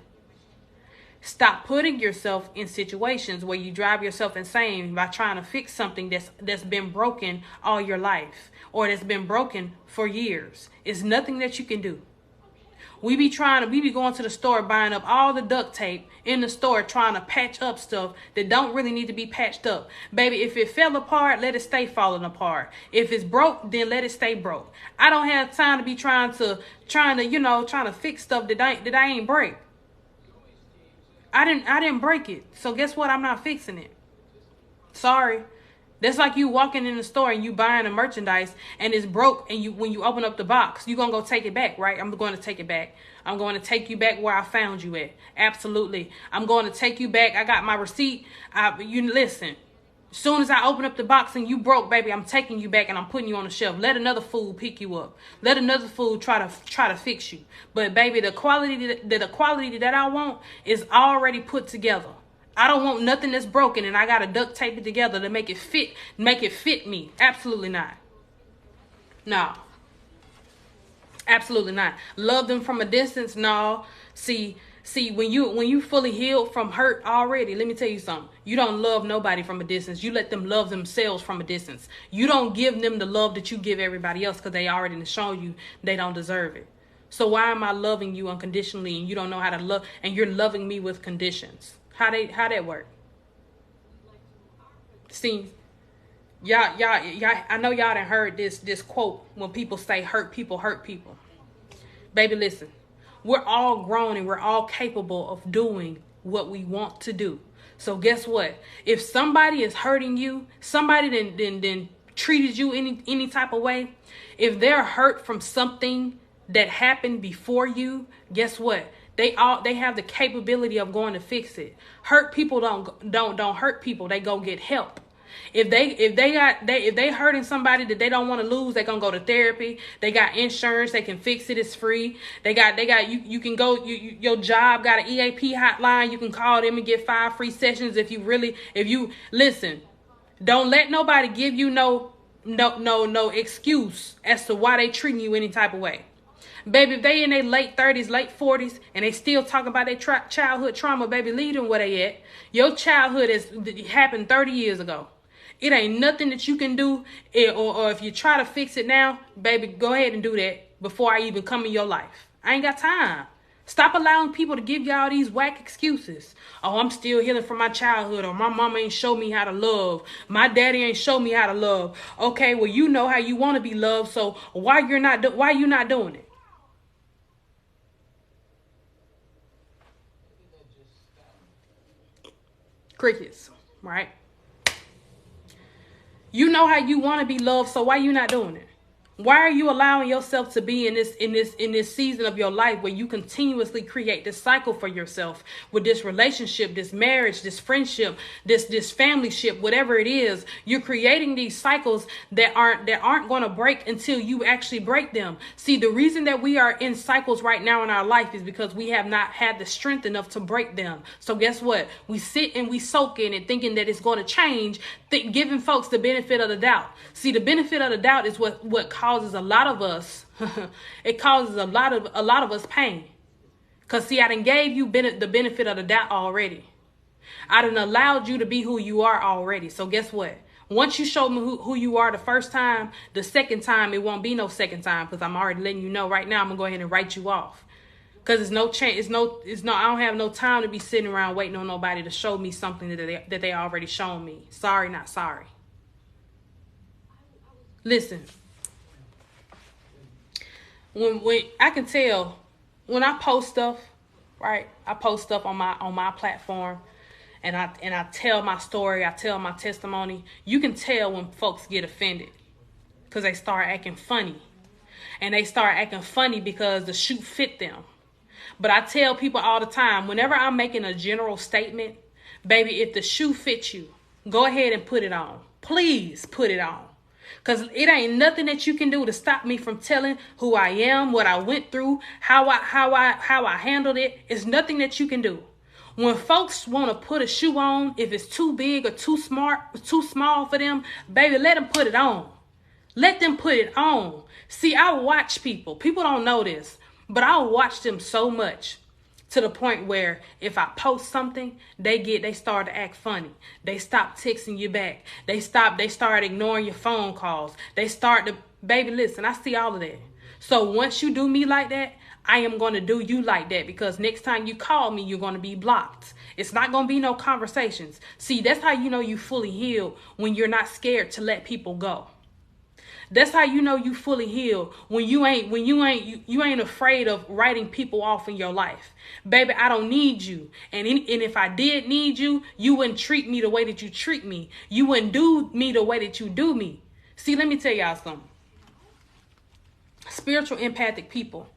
Stop putting yourself in situations where you drive yourself insane by trying to fix something that's been broken all your life, or that's been broken for years. It's nothing that you can do. We be going to the store buying up all the duct tape in the store trying to patch up stuff that don't really need to be patched up. Baby, if it fell apart, let it stay falling apart. If it's broke, then let it stay broke. I don't have time to be trying to fix stuff that I ain't break. I didn't break it. So guess what? I'm not fixing it. Sorry. That's like you walking in the store and you buying a merchandise and it's broke, and when you open up the box, you're going to go take it back, right? I'm going to take it back. I'm going to take you back where I found you at. Absolutely. I'm going to take you back. I got my receipt. Listen. As soon as I open up the box and you broke, baby, I'm taking you back and I'm putting you on the shelf. Let another fool pick you up. Let another fool try to fix you. But baby, the quality that I want is already put together. I don't want nothing that's broken and I gotta duct tape it together to make it fit me. Absolutely not. No. Absolutely not. Love them from a distance? No. See, when you fully healed from hurt already, let me tell you something. You don't love nobody from a distance. You let them love themselves from a distance. You don't give them the love that you give everybody else because they already shown you they don't deserve it. So why am I loving you unconditionally and you don't know how to love, and you're loving me with conditions? How that work? See, y'all, I know y'all done heard this quote when people say hurt people hurt people. Baby, listen. We're all grown and we're all capable of doing what we want to do. So guess what? If somebody is hurting you, somebody then treated you any type of way, if they're hurt from something that happened before you, guess what? They have the capability of going to fix it. Hurt people don't hurt people. They go get help. If they hurting somebody that they don't want to lose, they gonna go to therapy. They got insurance, they can fix it, it's free. They got you can go, your job got an EAP hotline, you can call them and get 5 free sessions if you listen. Don't let nobody give you no excuse as to why they treating you any type of way. Baby, if they in their late 30s, late 40s, and they still talking about their childhood trauma, baby, leave them where they at. Your childhood happened 30 years ago. It ain't nothing that you can do, or if you try to fix it now, baby, go ahead and do that before I even come in your life. I ain't got time. Stop allowing people to give y'all these whack excuses. Oh, I'm still healing from my childhood, or my mama ain't show me how to love. My daddy ain't show me how to love. Okay, well, you know how you want to be loved, so why you not doing it? Crickets, right? You know how you want to be loved, so why you not doing it? Why are you allowing yourself to be in this season of your life where you continuously create this cycle for yourself with this relationship, this marriage, this friendship, this familyship, whatever it is? You're creating these cycles that aren't going to break until you actually break them. See, the reason that we are in cycles right now in our life is because we have not had the strength enough to break them. So guess what? We sit and we soak in it thinking that it's going to change, giving folks the benefit of the doubt. See, the benefit of the doubt is what causes a lot of us, it causes a lot of us pain. Because see, I done gave you the benefit of the doubt already. I done allowed you to be who you are already. So guess what? Once you show me who you are the first time, the second time, it won't be no second time, because I'm already letting you know right now, I'm going to go ahead and write you off. Because it's no chance, I don't have no time to be sitting around waiting on nobody to show me something that they already shown me. Sorry, not sorry. Listen, when I can tell when I post stuff, right? I post stuff on my platform, and I tell my story, I tell my testimony. You can tell when folks get offended because they start acting funny, and they start acting funny because the shoe fit them. But I tell people all the time, whenever I'm making a general statement, baby, if the shoe fits you, go ahead and put it on. Please put it on. Because it ain't nothing that you can do to stop me from telling who I am, what I went through, how I handled it. It's nothing that you can do. When folks want to put a shoe on, if it's too big or too small for them, baby, let them put it on. Let them put it on. See, I watch people. People don't know this, but I watch them so much to the point where if I post something, they start to act funny. They stop texting you back. They start ignoring your phone calls. They start to, baby, listen, I see all of that. So once you do me like that, I am going to do you like that, because next time you call me, you're going to be blocked. It's not going to be no conversations. See, that's how you know you fully healed, when you're not scared to let people go. That's how you know you fully healed, when you ain't afraid of writing people off in your life. Baby, I don't need you. And if I did need you, you wouldn't treat me the way that you treat me. You wouldn't do me the way that you do me. See, let me tell y'all something. Spiritual empathic people,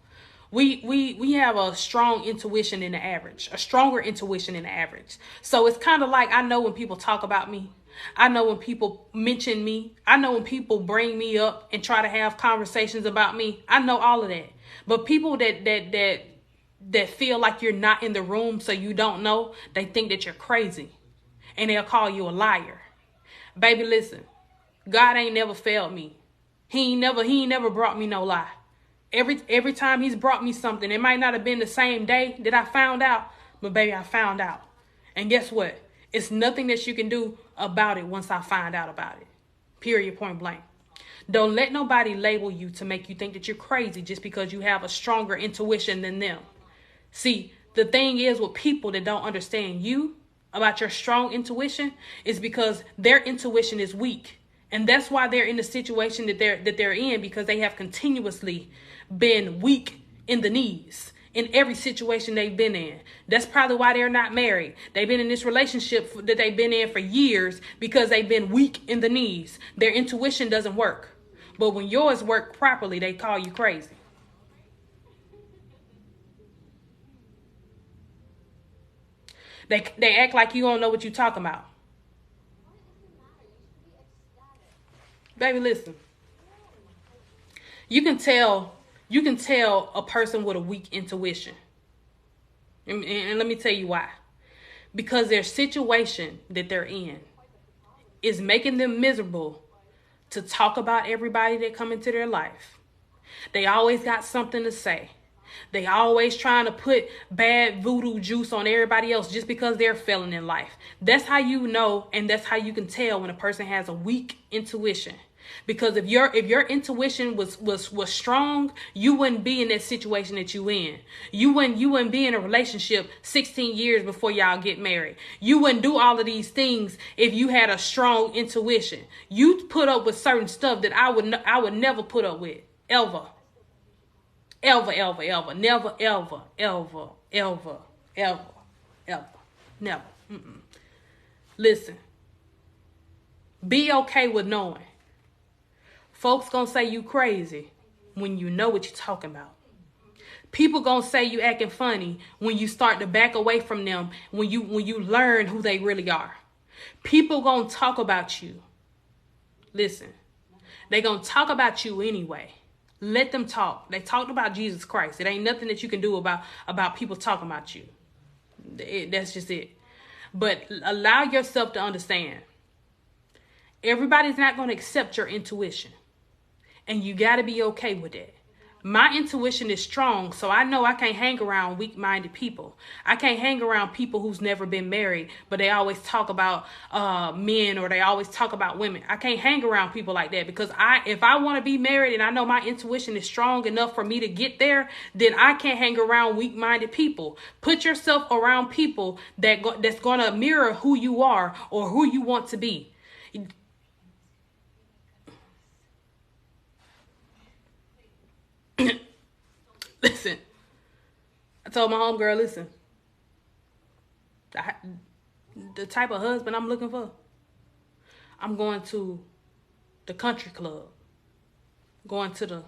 we have a strong intuition than the average, a stronger intuition than the average. So it's kind of like, I know when people talk about me. I know when people mention me. I know when people bring me up and try to have conversations about me. I know all of that. But people that feel like you're not in the room, so you don't know, they think that you're crazy, and they'll call you a liar. Baby, listen, God ain't never failed me. He ain't never brought me no lie. Every time he's brought me something, it might not have been the same day that I found out, but baby, I found out. And guess what? It's nothing that you can do about it once I find out about it. Period, point blank. Don't let nobody label you to make you think that you're crazy just because you have a stronger intuition than them. See, the thing is with people that don't understand you about your strong intuition is because their intuition is weak. And that's why they're in the situation that they're in, because they have continuously been weak in the knees in every situation they've been in. That's probably why they're not married. They've been in this relationship that they've been in for years because they've been weak in the knees. Their intuition doesn't work. But when yours work properly, they call you crazy. They act like you don't know what you're talking about. Baby, listen. You can tell a person with a weak intuition. And let me tell you why. Because their situation that they're in is making them miserable to talk about everybody that come into their life. They always got something to say. They always trying to put bad voodoo juice on everybody else just because they're failing in life. That's how you know, and that's how you can tell when a person has a weak intuition. Because if your intuition was strong, you wouldn't be in that situation that you in. You wouldn't be in a relationship 16 years before y'all get married. You wouldn't do all of these things if you had a strong intuition. You put up with certain stuff that I would never put up with. Ever. Never, ever. Never. Listen. Be okay with knowing. Folks gonna say you crazy when you know what you're talking about. People gonna say you acting funny when you start to back away from them, when you learn who they really are. People gonna talk about you. Listen, they gonna talk about you anyway. Let them talk. They talked about Jesus Christ. It ain't nothing that you can do about people talking about you. That's just it. But allow yourself to understand. Everybody's not going to accept your intuition. And you got to be okay with that. My intuition is strong, so I know I can't hang around weak-minded people. I can't hang around people who's never been married, but they always talk about men, or they always talk about women. I can't hang around people like that, because if I want to be married and I know my intuition is strong enough for me to get there, then I can't hang around weak-minded people. Put yourself around people that's going to mirror who you are or who you want to be. Listen, I told my homegirl, listen, the type of husband I'm looking for, I'm going to the country club, going to the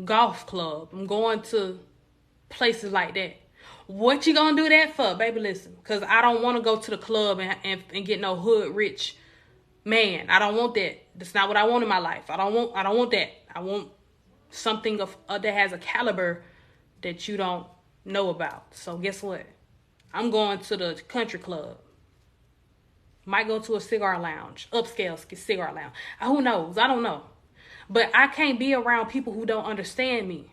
golf club, I'm going to places like that. What you gonna do that for, baby? Listen, because I don't want to go to the club and get no hood rich man. I don't want that. That's not what I want in my life. I don't want that. I want something that has a caliber that you don't know about. So guess what? I'm going to the country club. Might go to a cigar lounge, upscale cigar lounge. Who knows? I don't know. But I can't be around people who don't understand me.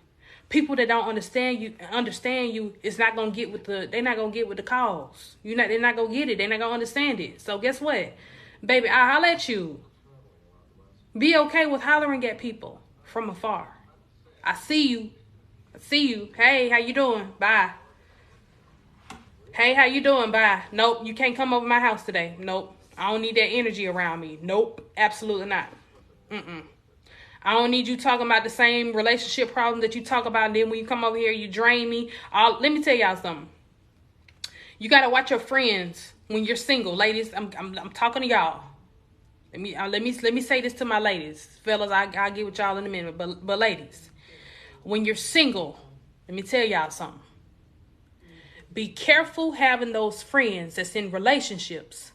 People that don't understand you is not gonna get with they're not gonna get with the cause. They're not gonna get it. They're not gonna understand it. So guess what? Baby, I'll holler at you. Be okay with hollering at people from afar. I see you. Hey, how you doing? Bye. Hey, how you doing? Bye. Nope, you can't come over my house today. Nope. I don't need that energy around me. Nope, absolutely not. I don't need you talking about the same relationship problem that you talk about. And then when you come over here, you drain me. Let me tell y'all something. You got to watch your friends when you're single. Ladies, I'm talking to y'all. Let me say this to my ladies. Fellas, I'll get with y'all in a minute. But ladies, when you're single, let me tell y'all something. Be careful having those friends that's in relationships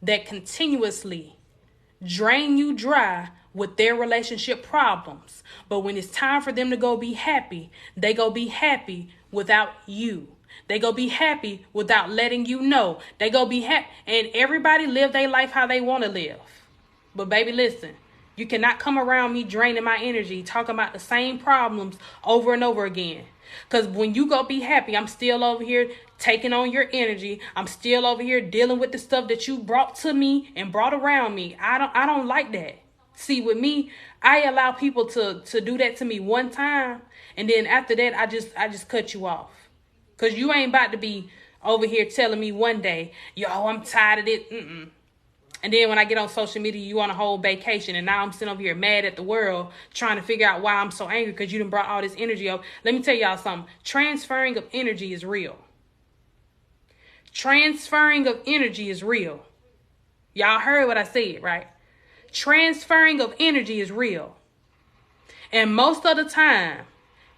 that continuously drain you dry with their relationship problems. But when it's time for them to go be happy, they go be happy without you. They go be happy without letting you know. They go be happy. And everybody live their life how they want to live. But baby, listen, you cannot come around me draining my energy, talking about the same problems over and over again. Because when you go be happy, I'm still over here taking on your energy. I'm still over here dealing with the stuff that you brought to me and brought around me. I don't like that. See, with me, I allow people to do that to me one time. And then after that, I just cut you off. Because you ain't about to be over here telling me one day, yo, I'm tired of it. And then when I get on social media, you on a whole vacation. And now I'm sitting over here mad at the world trying to figure out why I'm so angry because you done brought all this energy up. Let me tell y'all something. Transferring of energy is real. Transferring of energy is real. Y'all heard what I said, right? Transferring of energy is real. And most of the time,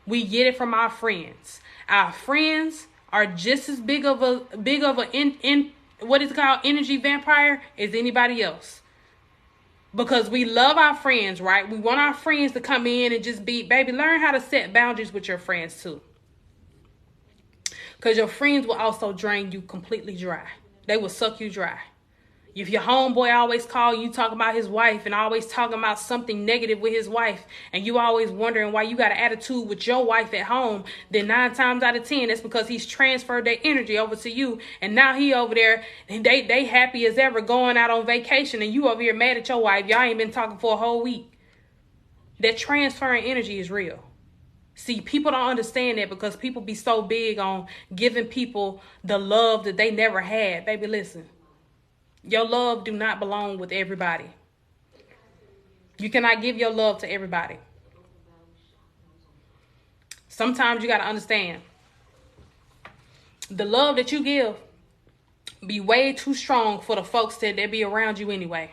we get it from our friends. Our friends are just as big of a what is called energy vampire as anybody else. Because we love our friends, right? We want our friends to come in and just be, baby, learn how to set boundaries with your friends too. Because your friends will also drain you completely dry. They will suck you dry. If your homeboy always call you talking about his wife and always talking about something negative with his wife, and you always wondering why you got an attitude with your wife at home, then 9 times out of 10, that's because he's transferred their energy over to you. And now he over there, and they happy as ever going out on vacation, and you over here mad at your wife. Y'all ain't been talking for a whole week. That transferring energy is real. See, people don't understand that because people be so big on giving people the love that they never had. Baby, listen. Your love do not belong with everybody. You cannot give your love to everybody. Sometimes you got to understand. The love that you give be way too strong for the folks that be around you anyway.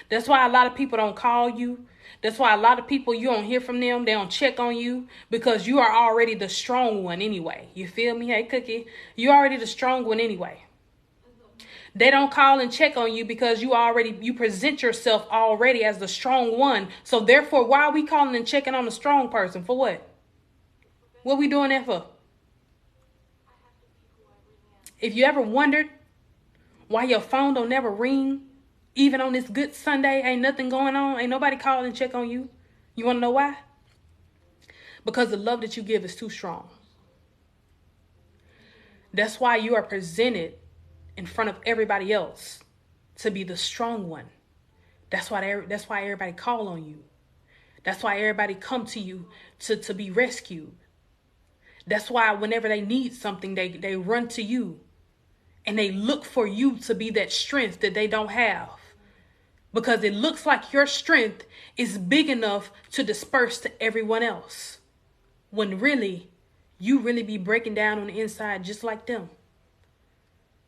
That's why a lot of people don't call you. That's why a lot of people, you don't hear from them. They don't check on you because you are already the strong one anyway. You feel me? Hey, Cookie, you already the strong one anyway. They don't call and check on you because you present yourself already as the strong one. So therefore, why are we calling and checking on the strong person? For what? What we doing that for? If you ever wondered why your phone don't never ring, even on this good Sunday, ain't nothing going on, ain't nobody calling and check on you. You want to know why? Because the love that you give is too strong. That's why you are presented in front of everybody else to be the strong one. That's why everybody call on you. That's why everybody come to you to be rescued. That's why whenever they need something, they run to you and they look for you to be that strength that they don't have. Because it looks like your strength is big enough to disperse to everyone else. when really, you really be breaking down on the inside just like them.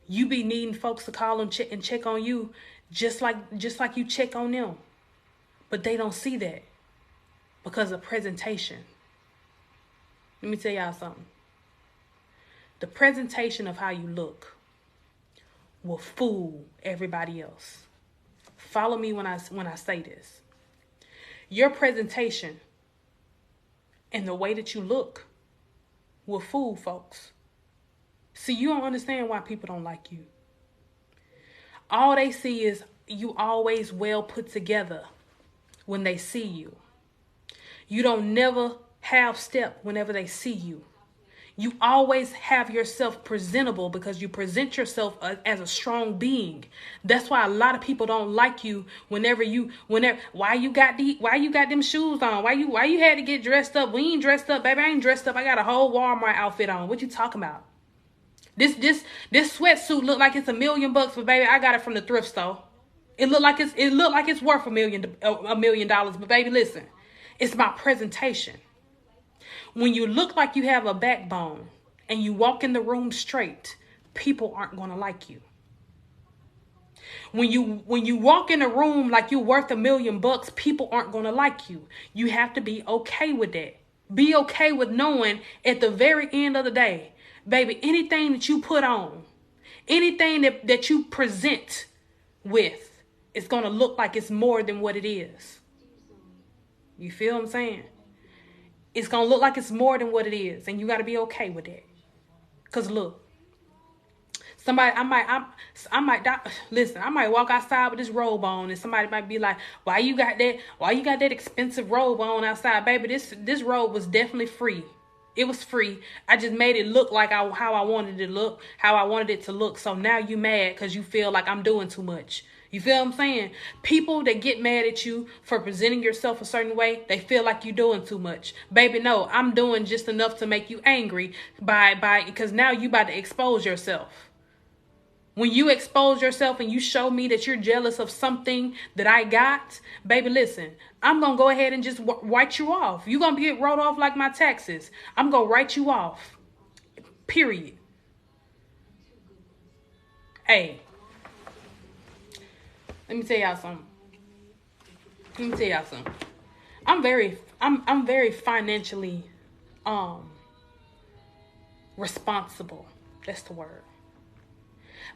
You be needing folks to call and check on you just like you check on them. But they don't see that because of presentation. Let me tell y'all something. The presentation of how you look will fool everybody else. Follow me when I say this. Your presentation and the way that you look will fool folks. See, you don't understand why people don't like you. All they see is you always well put together when they see you. You don't never half step whenever they see you. You always have yourself presentable because you present yourself as a strong being. That's why a lot of people don't like you whenever why you got them shoes on? Why you had to get dressed up? We ain't dressed up, baby. I ain't dressed up. I got a whole Walmart outfit on. What you talking about? This sweatsuit look like it's $1 million, but baby, I got it from the thrift store. It look like it's worth $1 million, but baby, listen, it's my presentation. When you look like you have a backbone and you walk in the room straight, people aren't gonna like you. When you walk in a room like you're worth $1 million, people aren't gonna like you. You have to be okay with that. Be okay with knowing at the very end of the day, baby, anything that you put on, anything that you present with, it's going to look like it's more than what it is. You feel what I'm saying? It's going to look like it's more than what it is. And you got to be okay with that. Because look, I might walk outside with this robe on and somebody might be like, why you got that expensive robe on outside? Baby, this robe was definitely free. It was free. I just made it look like how I wanted it to look, how I wanted it to look. So now you mad because you feel like I'm doing too much. You feel what I'm saying? People that get mad at you for presenting yourself a certain way, they feel like you're doing too much. Baby, no, I'm doing just enough to make you angry because now you about to expose yourself. When you expose yourself and you show me that you're jealous of something that I got, baby, listen, I'm going to go ahead and just write you off. You're going to get wrote off like my taxes. I'm going to write you off. Period. Hey, let me tell y'all something. I'm very financially responsible. That's the word.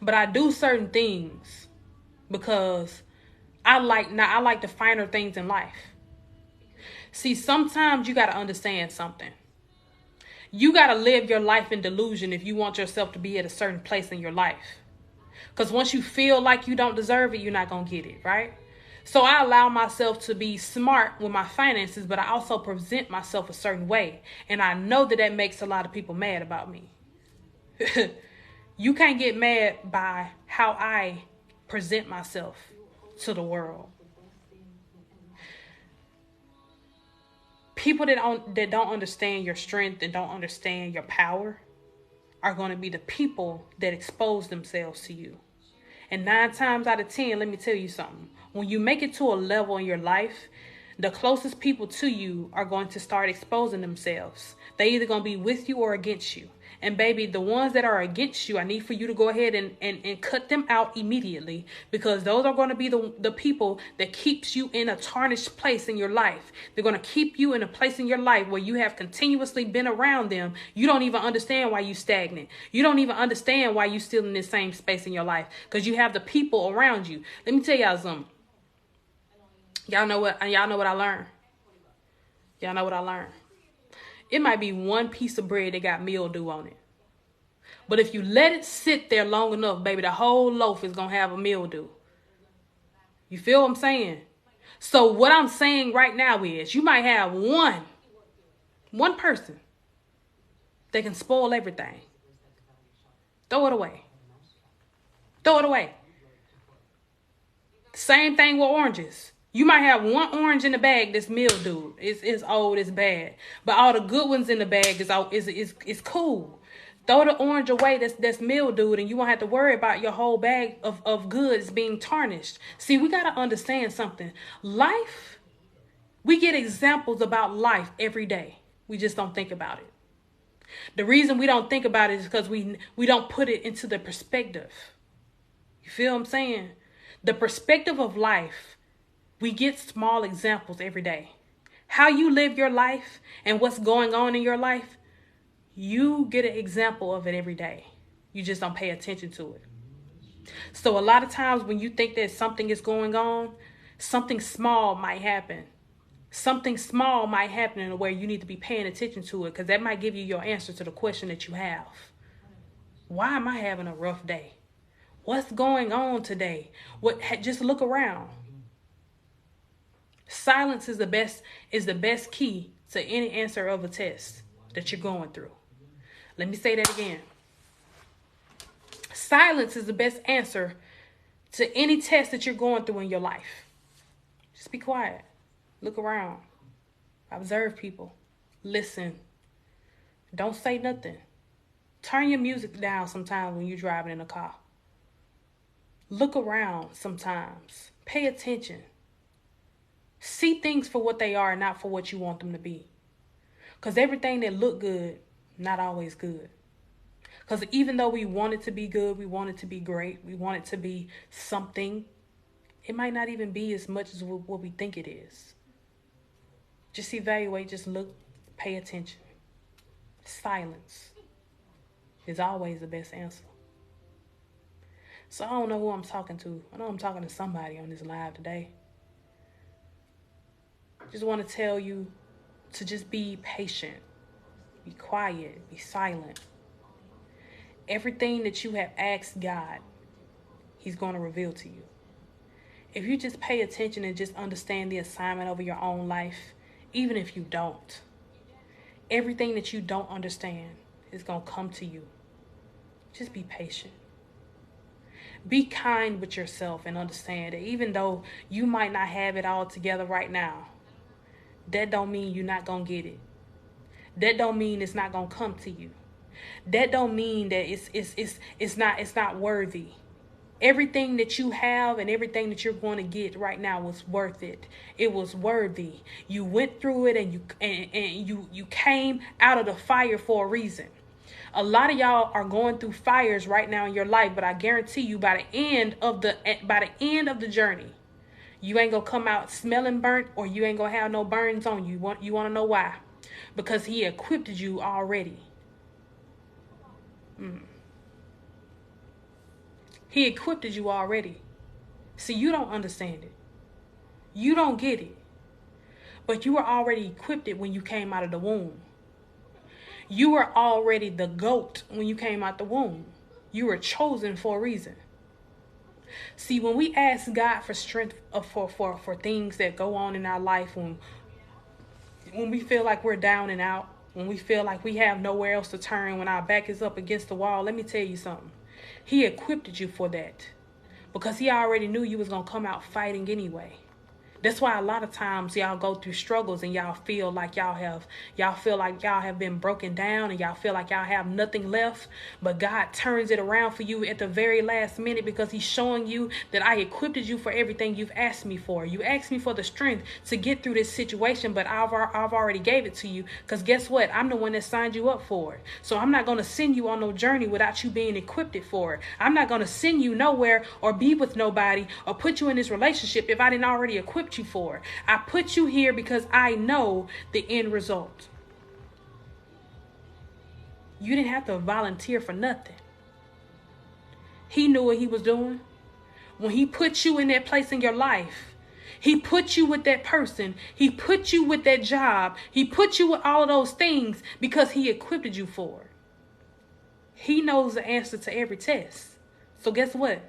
But I do certain things because I like the finer things in life. See, sometimes you got to understand something. You got to live your life in delusion if you want yourself to be at a certain place in your life. Because once you feel like you don't deserve it, you're not going to get it, right? So I allow myself to be smart with my finances, but I also present myself a certain way. And I know that makes a lot of people mad about me. You can't get mad by how I present myself to the world. People that don't understand your strength and don't understand your power are going to be the people that expose themselves to you. And 9 times out of 10, let me tell you something. When you make it to a level in your life, the closest people to you are going to start exposing themselves. They're either going to be with you or against you. And baby, the ones that are against you, I need for you to go ahead and cut them out immediately, because those are going to be the people that keeps you in a tarnished place in your life. They're going to keep you in a place in your life where you have continuously been around them. You don't even understand why you stagnant. You don't even understand why you still in this same space in your life, because you have the people around you. Let me tell y'all something. Y'all know what I learned? Y'all know what I learned? It might be one piece of bread that got mildew on it. But if you let it sit there long enough, baby, the whole loaf is going to have a mildew. You feel what I'm saying? So what I'm saying right now is you might have one person that can spoil everything. Throw it away. Throw it away. Same thing with oranges. You might have one orange in the bag that's mildewed. It's old, it's bad. But all the good ones in the bag is cool. Throw the orange away that's mildewed, and you won't have to worry about your whole bag of goods being tarnished. See, we got to understand something. Life, we get examples about life every day. We just don't think about it. The reason we don't think about it is because we don't put it into the perspective. You feel what I'm saying? The perspective of life. We get small examples every day. How you live your life and what's going on in your life, you get an example of it every day. You just don't pay attention to it. So a lot of times when you think that something is going on, something small might happen. Something small might happen in a way you need to be paying attention to it, because that might give you your answer to the question that you have. Why am I having a rough day? What's going on today? Just look around. Silence is the best key to any answer of a test that you're going through. Let me say that again. Silence is the best answer to any test that you're going through in your life. Just be quiet. Look around. Observe people. Listen. Don't say nothing. Turn your music down sometimes when you're driving in a car. Look around sometimes. Pay attention. See things for what they are, not for what you want them to be. Because everything that look good, not always good. Because even though we want it to be good, we want it to be great, we want it to be something, it might not even be as much as what we think it is. Just evaluate, just look, pay attention. Silence is always the best answer. So I don't know who I'm talking to. I know I'm talking to somebody on this live today. Just want to tell you to just be patient, be quiet, be silent. Everything that you have asked God, He's going to reveal to you. If you just pay attention and just understand the assignment over your own life, even if you don't, everything that you don't understand is going to come to you. Just be patient. Be kind with yourself and understand that even though you might not have it all together right now, that don't mean you're not going to get it. That don't mean it's not going to come to you. That don't mean that it's not worthy. Everything that you have and everything that you're going to get right now was worth it. It was worthy. You went through it and you came out of the fire for a reason. A lot of y'all are going through fires right now in your life, but I guarantee you by the end of the journey, you ain't gonna come out smelling burnt, or you ain't gonna have no burns on you. You want to know why? Because He equipped you already. He equipped you already. See, you don't understand it. You don't get it. But you were already equipped when you came out of the womb. You were already the GOAT when you came out the womb. You were chosen for a reason. See, when we ask God for strength for things that go on in our life, when we feel like we're down and out, when we feel like we have nowhere else to turn, when our back is up against the wall, let me tell you something. He equipped you for that because He already knew you was going to come out fighting anyway. That's why a lot of times y'all go through struggles and y'all feel like y'all have been broken down and y'all feel like y'all have nothing left. But God turns it around for you at the very last minute because He's showing you that I equipped you for everything you've asked me for. You asked me for the strength to get through this situation, but I've already gave it to you because guess what? I'm the one that signed you up for it. So I'm not going to send you on no journey without you being equipped for it. I'm not going to send you nowhere or be with nobody or put you in this relationship if I didn't already equip you for. I put you here because I know the end result. You didn't have to volunteer for nothing. He knew what He was doing. When He put you in that place in your life, He put you with that person. He put you with that job. He put you with all of those things because He equipped you for it. He knows the answer to every test. So guess what?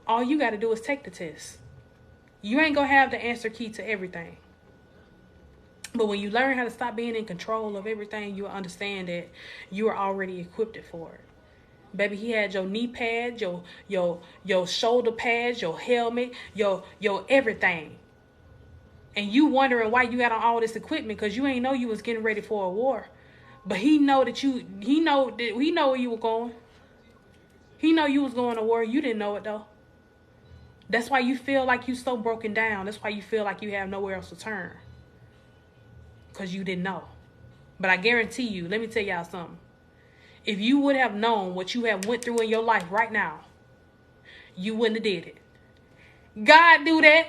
All you got to do is take the test. You ain't going to have the answer key to everything. But when you learn how to stop being in control of everything, you'll understand that you are already equipped for it. Baby, He had your knee pads, your shoulder pads, your helmet, your everything. And you wondering why you got on all this equipment because you ain't know you was getting ready for a war. But He know where you were going. He know you was going to war. You didn't know it though. That's why you feel like you so broken down. That's why you feel like you have nowhere else to turn. because you didn't know. But I guarantee you, let me tell y'all something. If you would have known what you have went through in your life right now, you wouldn't have did it. God do that.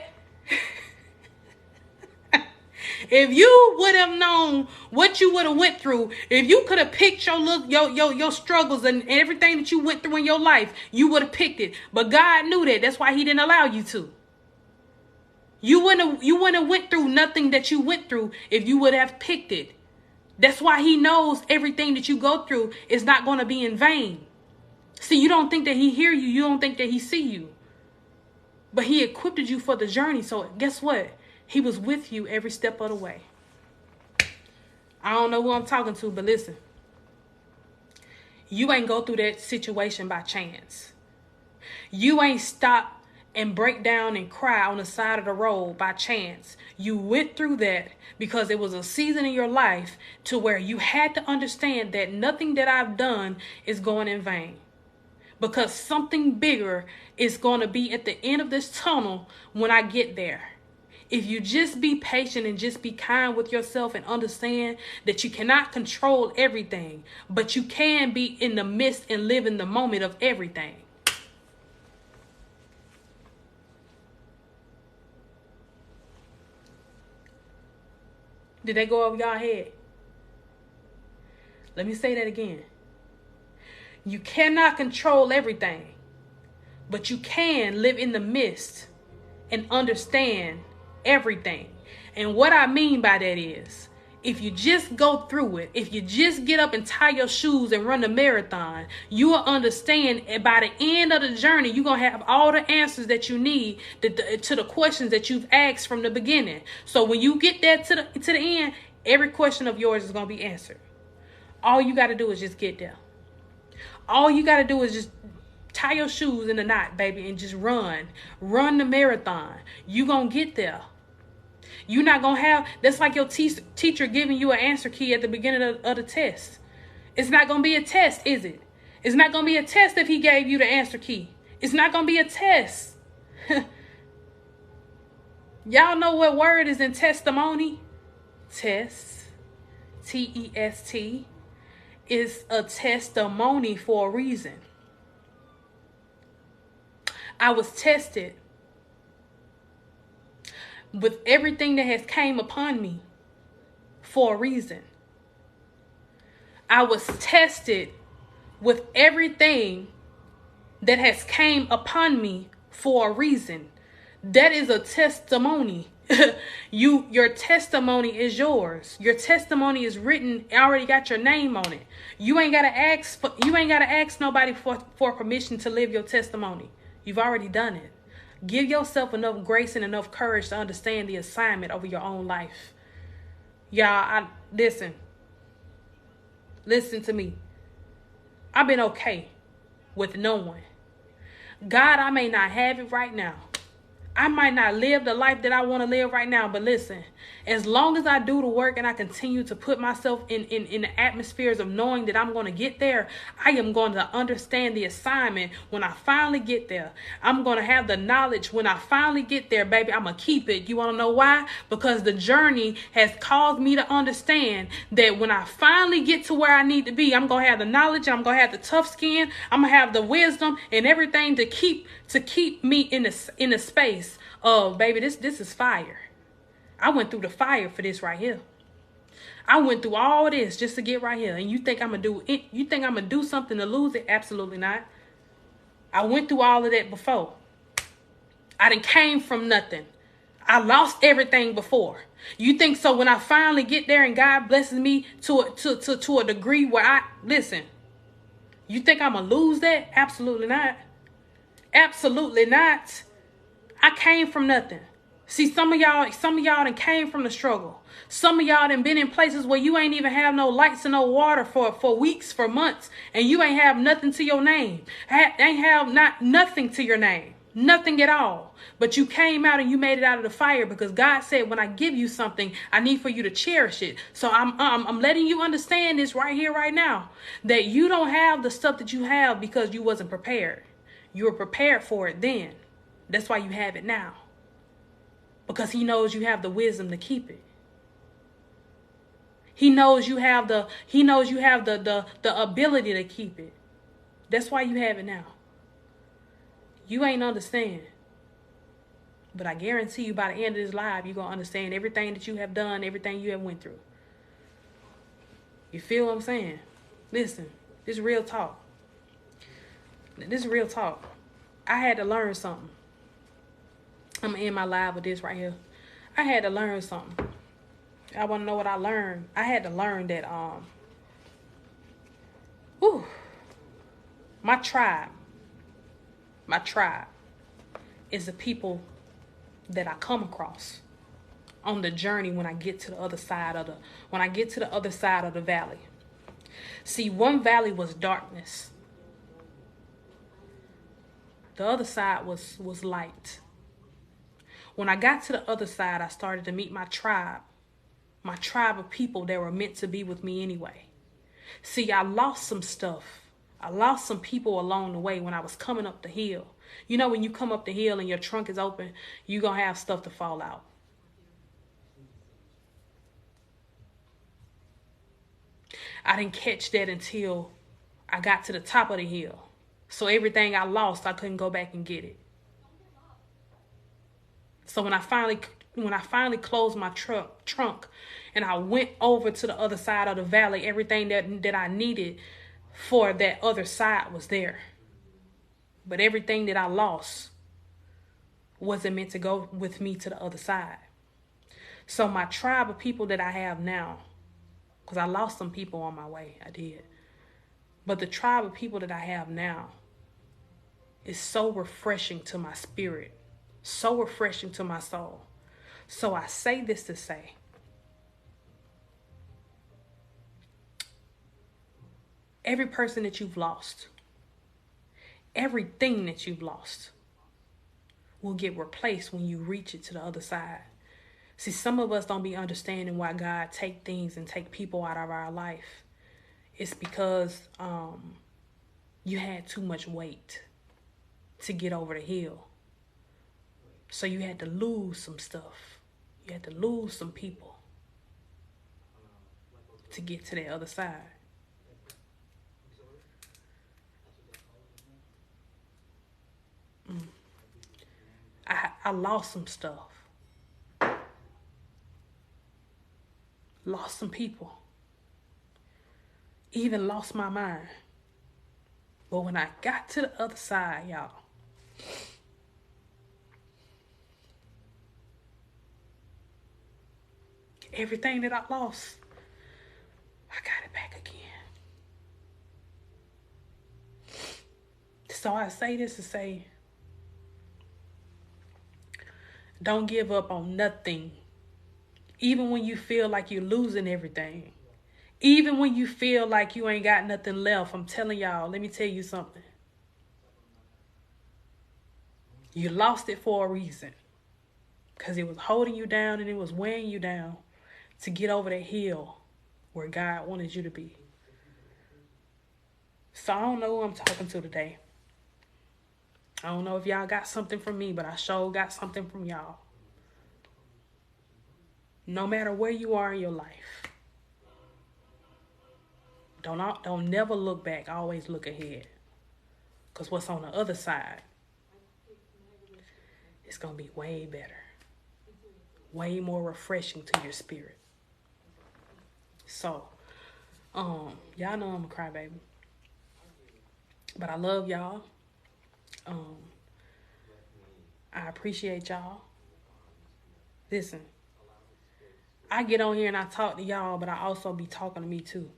If you would have known what you would have went through, if you could have picked your struggles and everything that you went through in your life, you would have picked it. But God knew that. That's why he didn't allow you to. You wouldn't have went through nothing that you went through if you would have picked it. That's why he knows everything that you go through is not going to be in vain. See, you don't think that he hear you. You don't think that he see you. But he equipped you for the journey. So guess what? He was with you every step of the way. I don't know who I'm talking to, but listen. You ain't go through that situation by chance. You ain't stop and break down and cry on the side of the road by chance. You went through that because it was a season in your life to where you had to understand that nothing that I've done is going in vain. Because something bigger is going to be at the end of this tunnel when I get there. If you just be patient and just be kind with yourself and understand that you cannot control everything, but you can be in the midst and live in the moment of everything. Did that go over y'all head? Let me say that again. You cannot control everything, but you can live in the midst and understand everything. And what I mean by that is, if you just go through it, if you just get up and tie your shoes and run the marathon, you will understand by the end of the journey, you're going to have all the answers that you need to the questions that you've asked from the beginning. So when you get there to the end, every question of yours is going to be answered. All you got to do is just get there. All you got to do is just tie your shoes in a knot, baby, and just run the marathon. You going to get there. You're not going to have, that's like your teacher giving you an answer key at the beginning of the test. It's not going to be a test, is it? It's not going to be a test if he gave you the answer key. It's not going to be a test. Y'all know what word is in testimony? Test. T-E-S-T. Is a testimony for a reason. I was tested with everything that has came upon me for a reason. I was tested with everything that has came upon me for a reason. That is a testimony. Your testimony is yours. Your testimony is written, already got your name on it. You ain't gotta ask nobody for permission to live your testimony. You've already done it. Give yourself enough grace and enough courage to understand the assignment over your own life. Y'all, listen to me. I've been okay with knowing, God, I may not have it right now. I might not live the life that I want to live right now, but listen, as long as I do the work and I continue to put myself in the atmospheres of knowing that I'm going to get there, I am going to understand the assignment when I finally get there. I'm going to have the knowledge when I finally get there, baby. I'm going to keep it. You want to know why? Because the journey has caused me to understand that when I finally get to where I need to be, I'm going to have the knowledge, and I'm going to have the tough skin. I'm going to have the wisdom and everything to keep me in a space of, baby, this is fire. I went through the fire for this right here. I went through all this just to get right here. And you think I'm gonna do it? You think I'm gonna do something to lose it? Absolutely not. I went through all of that before. I done came from nothing. I lost everything before. You think so when I finally get there and God blesses me to a degree where listen, you think I'm gonna lose that? Absolutely not. Absolutely not. I came from nothing. See, some of y'all done came from the struggle. Some of y'all done been in places where you ain't even have no lights and no water for weeks, for months, and you ain't have nothing to your name. Ain't have nothing to your name. Nothing at all. But you came out and you made it out of the fire because God said, when I give you something, I need for you to cherish it. So I'm letting you understand this right here, right now, that you don't have the stuff that you have because you wasn't prepared. You were prepared for it then. That's why you have it now. Because he knows you have the wisdom to keep it. He knows you have the ability to keep it. That's why you have it now. You ain't understand. But I guarantee you by the end of this live, you're going to understand everything that you have done, everything you have went through. You feel what I'm saying? Listen, this is real talk. This is real talk. I had to learn something. I'm going to end my live with this right here. I had to learn something. I want to know what I learned. I had to learn that my tribe is the people that I come across on the journey when I get to the other side of the valley. See, one valley was darkness. The other side was light. When I got to the other side, I started to meet my tribe of people that were meant to be with me anyway. See, I lost some stuff. I lost some people along the way when I was coming up the hill. You know, when you come up the hill and your trunk is open, you're going to have stuff to fall out. I didn't catch that until I got to the top of the hill. So everything I lost, I couldn't go back and get it. So when I finally closed my trunk and I went over to the other side of the valley, everything that I needed for that other side was there. But everything that I lost wasn't meant to go with me to the other side. So my tribe of people that I have now, because I lost some people on my way, I did. But the tribe of people that I have now is so refreshing to my spirit, so refreshing to my soul. So I say this to say, every person that you've lost, everything that you've lost will get replaced when you reach it to the other side. See, some of us don't be understanding why God take things and take people out of our life. It's because you had too much weight to get over the hill. So you had to lose some stuff. You had to lose some people to get to the other side. I lost some stuff. Lost some people. Even lost my mind. But when I got to the other side, y'all, everything that I lost, I got it back again. So I say this to say, don't give up on nothing. Even when you feel like you're losing everything. Even when you feel like you ain't got nothing left. I'm telling y'all, let me tell you something. You lost it for a reason. Because it was holding you down and it was weighing you down to get over the hill where God wanted you to be. So I don't know who I'm talking to today. I don't know if y'all got something from me, but I sure got something from y'all. No matter where you are in your life, don't never look back. Always look ahead. Because what's on the other side, it's going to be way better. Way more refreshing to your spirit. So, y'all know I'm a crybaby. But I love y'all. I appreciate y'all. Listen, I get on here and I talk to y'all, but I also be talking to me too.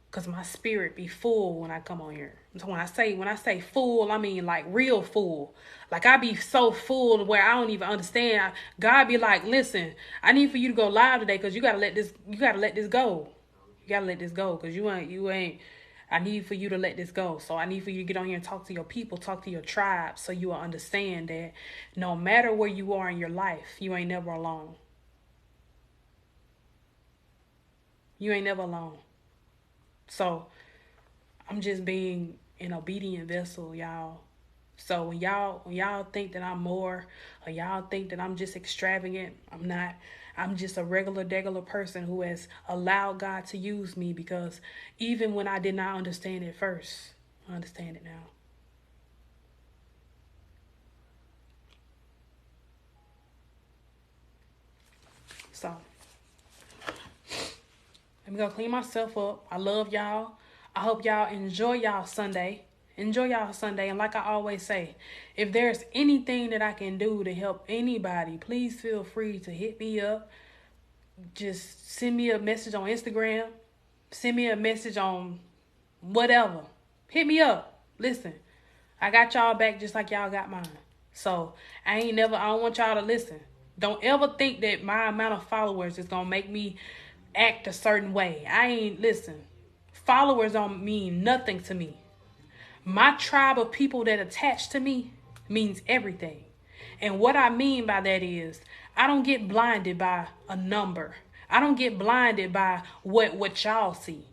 Because my spirit be full when I come on here. So when I say full, I mean like real full. Like I be so full to where I don't even understand. God be like, listen, I need for you to go live today because you gotta let this go. You gotta let this go because you ain't. I need for you to let this go. So I need for you to get on here and talk to your people, talk to your tribe, so you will understand that no matter where you are in your life, you ain't never alone. You ain't never alone. So I'm just being an obedient vessel, y'all. So when y'all think that I'm more, or y'all think that I'm just extravagant, I'm not. I'm just a regular person who has allowed God to use me, because even when I did not understand it first, I understand it now. So I'm gonna clean myself up. I love y'all. I hope y'all enjoy y'all Sunday. Enjoy y'all Sunday. And like I always say, if there's anything that I can do to help anybody, please feel free to hit me up. Just send me a message on Instagram. Send me a message on whatever. Hit me up. Listen, I got y'all back just like y'all got mine. So I don't want y'all to listen. Don't ever think that my amount of followers is going to make me act a certain way. Listen, followers don't mean nothing to me. My tribe of people that attach to me means everything. And what I mean by that is, I don't get blinded by a number. I don't get blinded by what y'all see.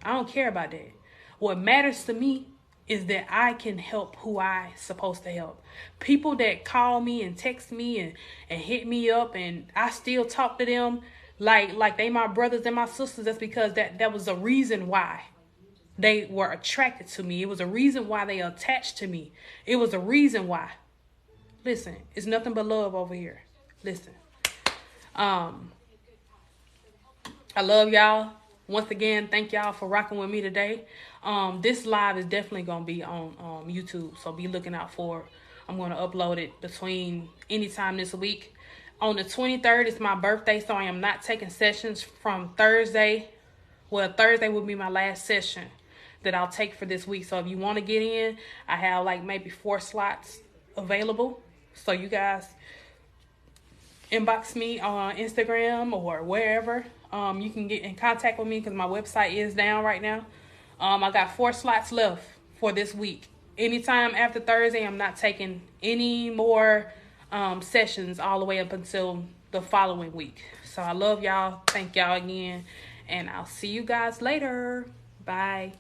I don't care about that. What matters to me is that I can help who I supposed to help. People that call me and text me and hit me up, and I still talk to them like they my brothers and my sisters. That's because that was a reason why they were attracted to me. It was a reason why they attached to me. It was a reason why. Listen, it's nothing but love over here. Listen. I love y'all. Once again, thank y'all for rocking with me today. This live is definitely going to be on YouTube, so be looking out for it. I'm going to upload it between anytime this week. On the 23rd, it's my birthday, so I am not taking sessions from Thursday. Well, Thursday will be my last session that I'll take for this week. So if you want to get in, I have like maybe 4 slots available. So you guys inbox me on Instagram or wherever. You can get in contact with me because my website is down right now. I got 4 slots left for this week. Anytime after Thursday, I'm not taking any more sessions all the way up until the following week. So I love y'all. Thank y'all again. And I'll see you guys later. Bye.